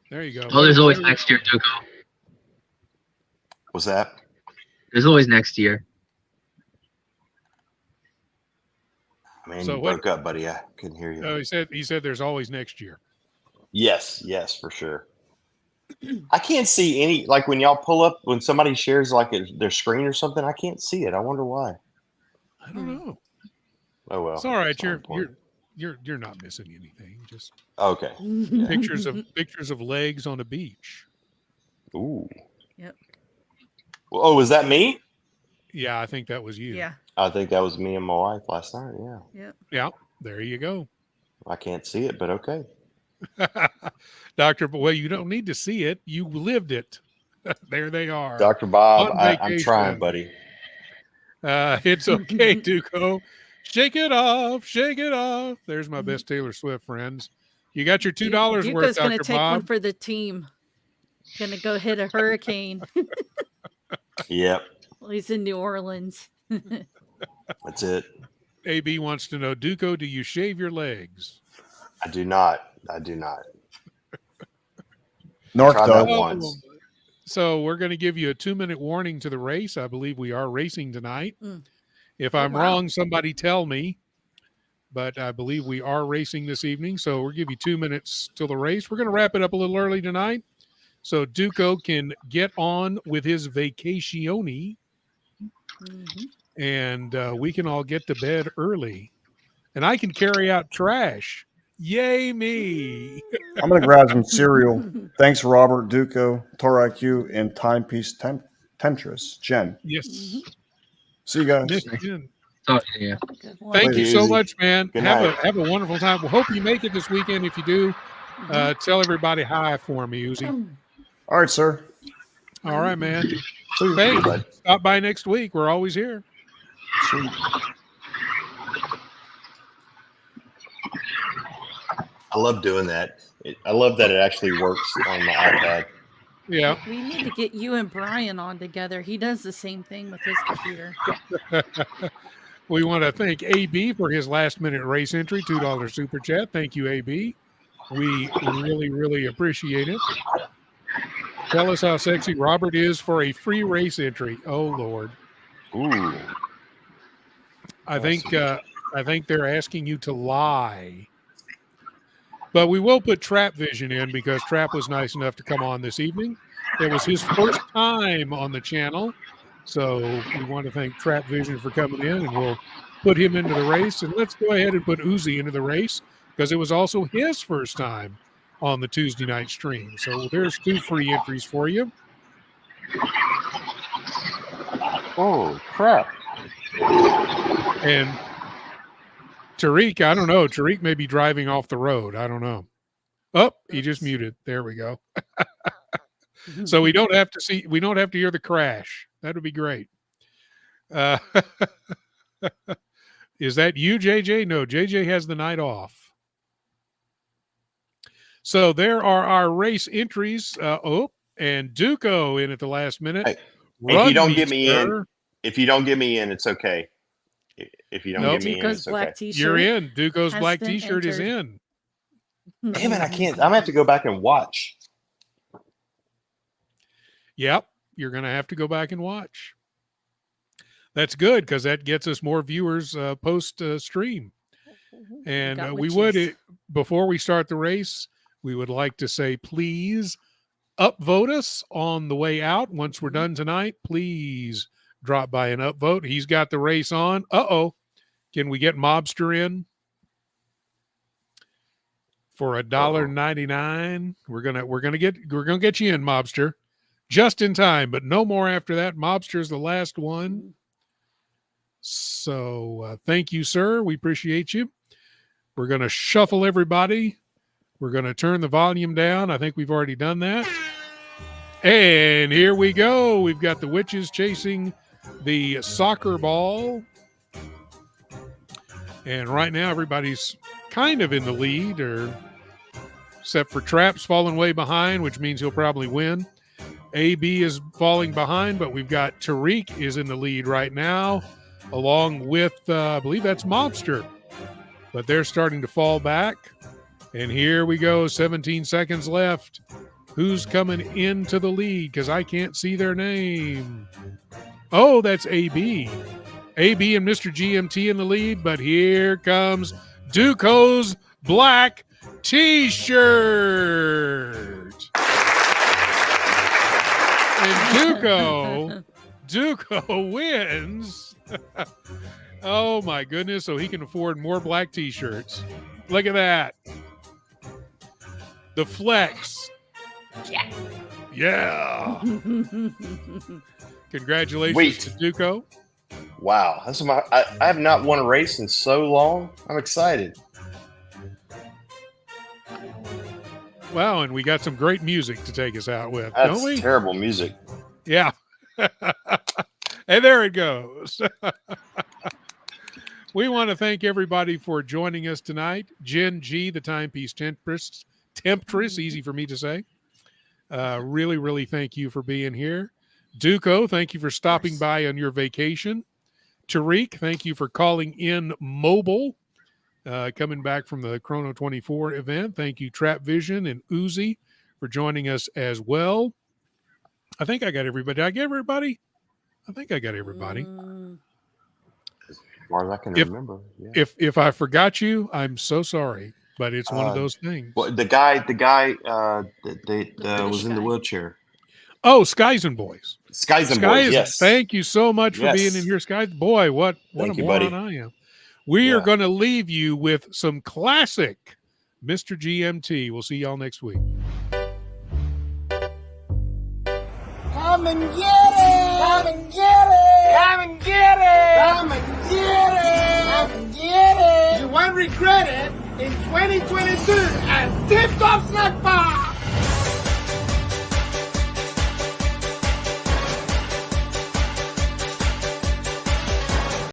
There you go. Oh, there's always next year, Duco. Was that? There's always next year. Man, So you what- broke up, buddy. I couldn't hear you. Oh, he said there's always next year. Yes, for sure. I can't see any, like when y'all pull up, when somebody shares like their screen or something, I can't see it. I wonder why. I don't know. Oh well. It's all right. It's not important. You're not missing anything. Just Okay. pictures of legs on a beach. Ooh. Yep. Well, oh, was that me? Yeah, I think that was you. Yeah. I think that was me and my wife last night. Yeah. Yep. Yeah. There you go. I can't see it, but okay. Doctor, well, you don't need to see it. You lived it. There they are. Dr. Bob, On I'm vacation. trying, buddy. It's okay, Duco. Shake it off. Shake it off. There's my best Taylor Swift friends. You got your $2 Duco's worth, going to Dr. take one Bob. for the team. Going to go hit a hurricane. Yep. Well, he's in New Orleans. That's it. AB wants to know, Duco, do you shave your legs? I do not. Narc Tried does. that once. So we're going to give you a 2-minute warning to the race. I believe we are racing tonight. If I'm wow. wrong, somebody tell me. But I believe we are racing this evening. So we'll give you 2 minutes till the race. We're going to wrap it up a little early tonight, so Duco can get on with his vacation, and we can all get to bed early. And I can carry out trash. Yay me. I'm going to grab some cereal. Thanks, Robert, Duco, Tor IQ, and Timepiece Temptress, Jen. Yes. See you guys. Miss Jen. Oh, yeah. Thank you so Easy. much, man. Good Have night. a wonderful time. We'll hope you make it this weekend. If you do, tell everybody hi for me, Uzi. All right, sir. All right, man. See you. Thanks. Bud. Stop by next week. We're always here. Sweet. I love doing that. I love that it actually works on the iPad. Yeah. We need to get you and Brian on together. He does the same thing with his computer. We want to thank AB for his last-minute race entry, $2 super chat. Thank you, AB. We really, really appreciate it. Tell us how sexy Robert is for a free race entry. Oh, Lord. Ooh. I think they're asking you to lie. But we will put Trap Vision in because Trap was nice enough to come on this evening. It was his first time on the channel. So we want to thank Trap Vision for coming in, and we'll put him into the race. And let's go ahead and put Uzi into the race because it was also his first time on the Tuesday night stream. So there's 2 free entries for you. Oh, crap. And Tariq, I don't know. Tariq may be driving off the road. I don't know. Oh, he just muted. There we go. So we don't have to hear the crash. That would be great. Is that you, JJ? No, JJ has the night off. So there are our race entries. And Duco in at the last minute. Hey, if you don't get me in, it's okay. If you don't get me in, Duco's it's black okay. t-shirt. You're in. Duco's has black been t-shirt is entered. in. Damn it, I can't. I'm gonna have to go back and watch. Yep, you're going to have to go back and watch. That's good because that gets us more viewers post stream. And we would, before we start the race, we would like to say, please upvote us on the way out. Once we're done tonight, please drop by and upvote. He's got the race on. Can we get Mobster in for $1.99? We're gonna get you in, Mobster. Just in time, but no more after that. Mobster's the last one. So thank you, sir. We appreciate you. We're going to shuffle everybody We're going to turn the volume down. I think we've already done that. And here we go. We've got the witches chasing the soccer ball. And right now, everybody's kind of in the lead, or except for Trapp's falling way behind, which means he'll probably win. AB is falling behind, but we've got Tariq is in the lead right now, along with, I believe that's Mobster. But they're starting to fall back. And here we go, 17 seconds left. Who's coming into the lead? Because I can't see their name. Oh, that's AB. AB and Mr. GMT in the lead, but here comes Duco's black T-shirt. And Duco wins. Oh my goodness, so he can afford more black T-shirts. Look at that. The flex. Yeah. Congratulations to Duco. Wow. That's I have not won a race in so long. I'm excited. Wow, and we got some great music to take us out with, That's don't we? Terrible music. Yeah. And there it goes. We want to thank everybody for joining us tonight. Jen G, the timepiece temptress, easy for me to say. Really, really thank you for being here. Duco, thank you for stopping by on your vacation. Tariq, thank you for calling in mobile, coming back from the Chrono 24 event. Thank you, Trap Vision and Uzi, for joining us as well. I think I got everybody. Did I get everybody? I think I got everybody. As far as I can remember. Yeah. If I forgot you, I'm so sorry, but it's one of those things. Well, the guy that was in the wheelchair. Oh, Skies and Boys. Skies and Boys, yes. Thank you so much for being in here, Skies. Boy, what Thank a you, moron buddy. I am. We are going to leave you with some classic Mr. GMT. We'll see y'all next week. Come and get it! Come and get it! Come and get it! Come and get it! Come and get it! You won't regret it in 2022 at Tip Top Snack Bar!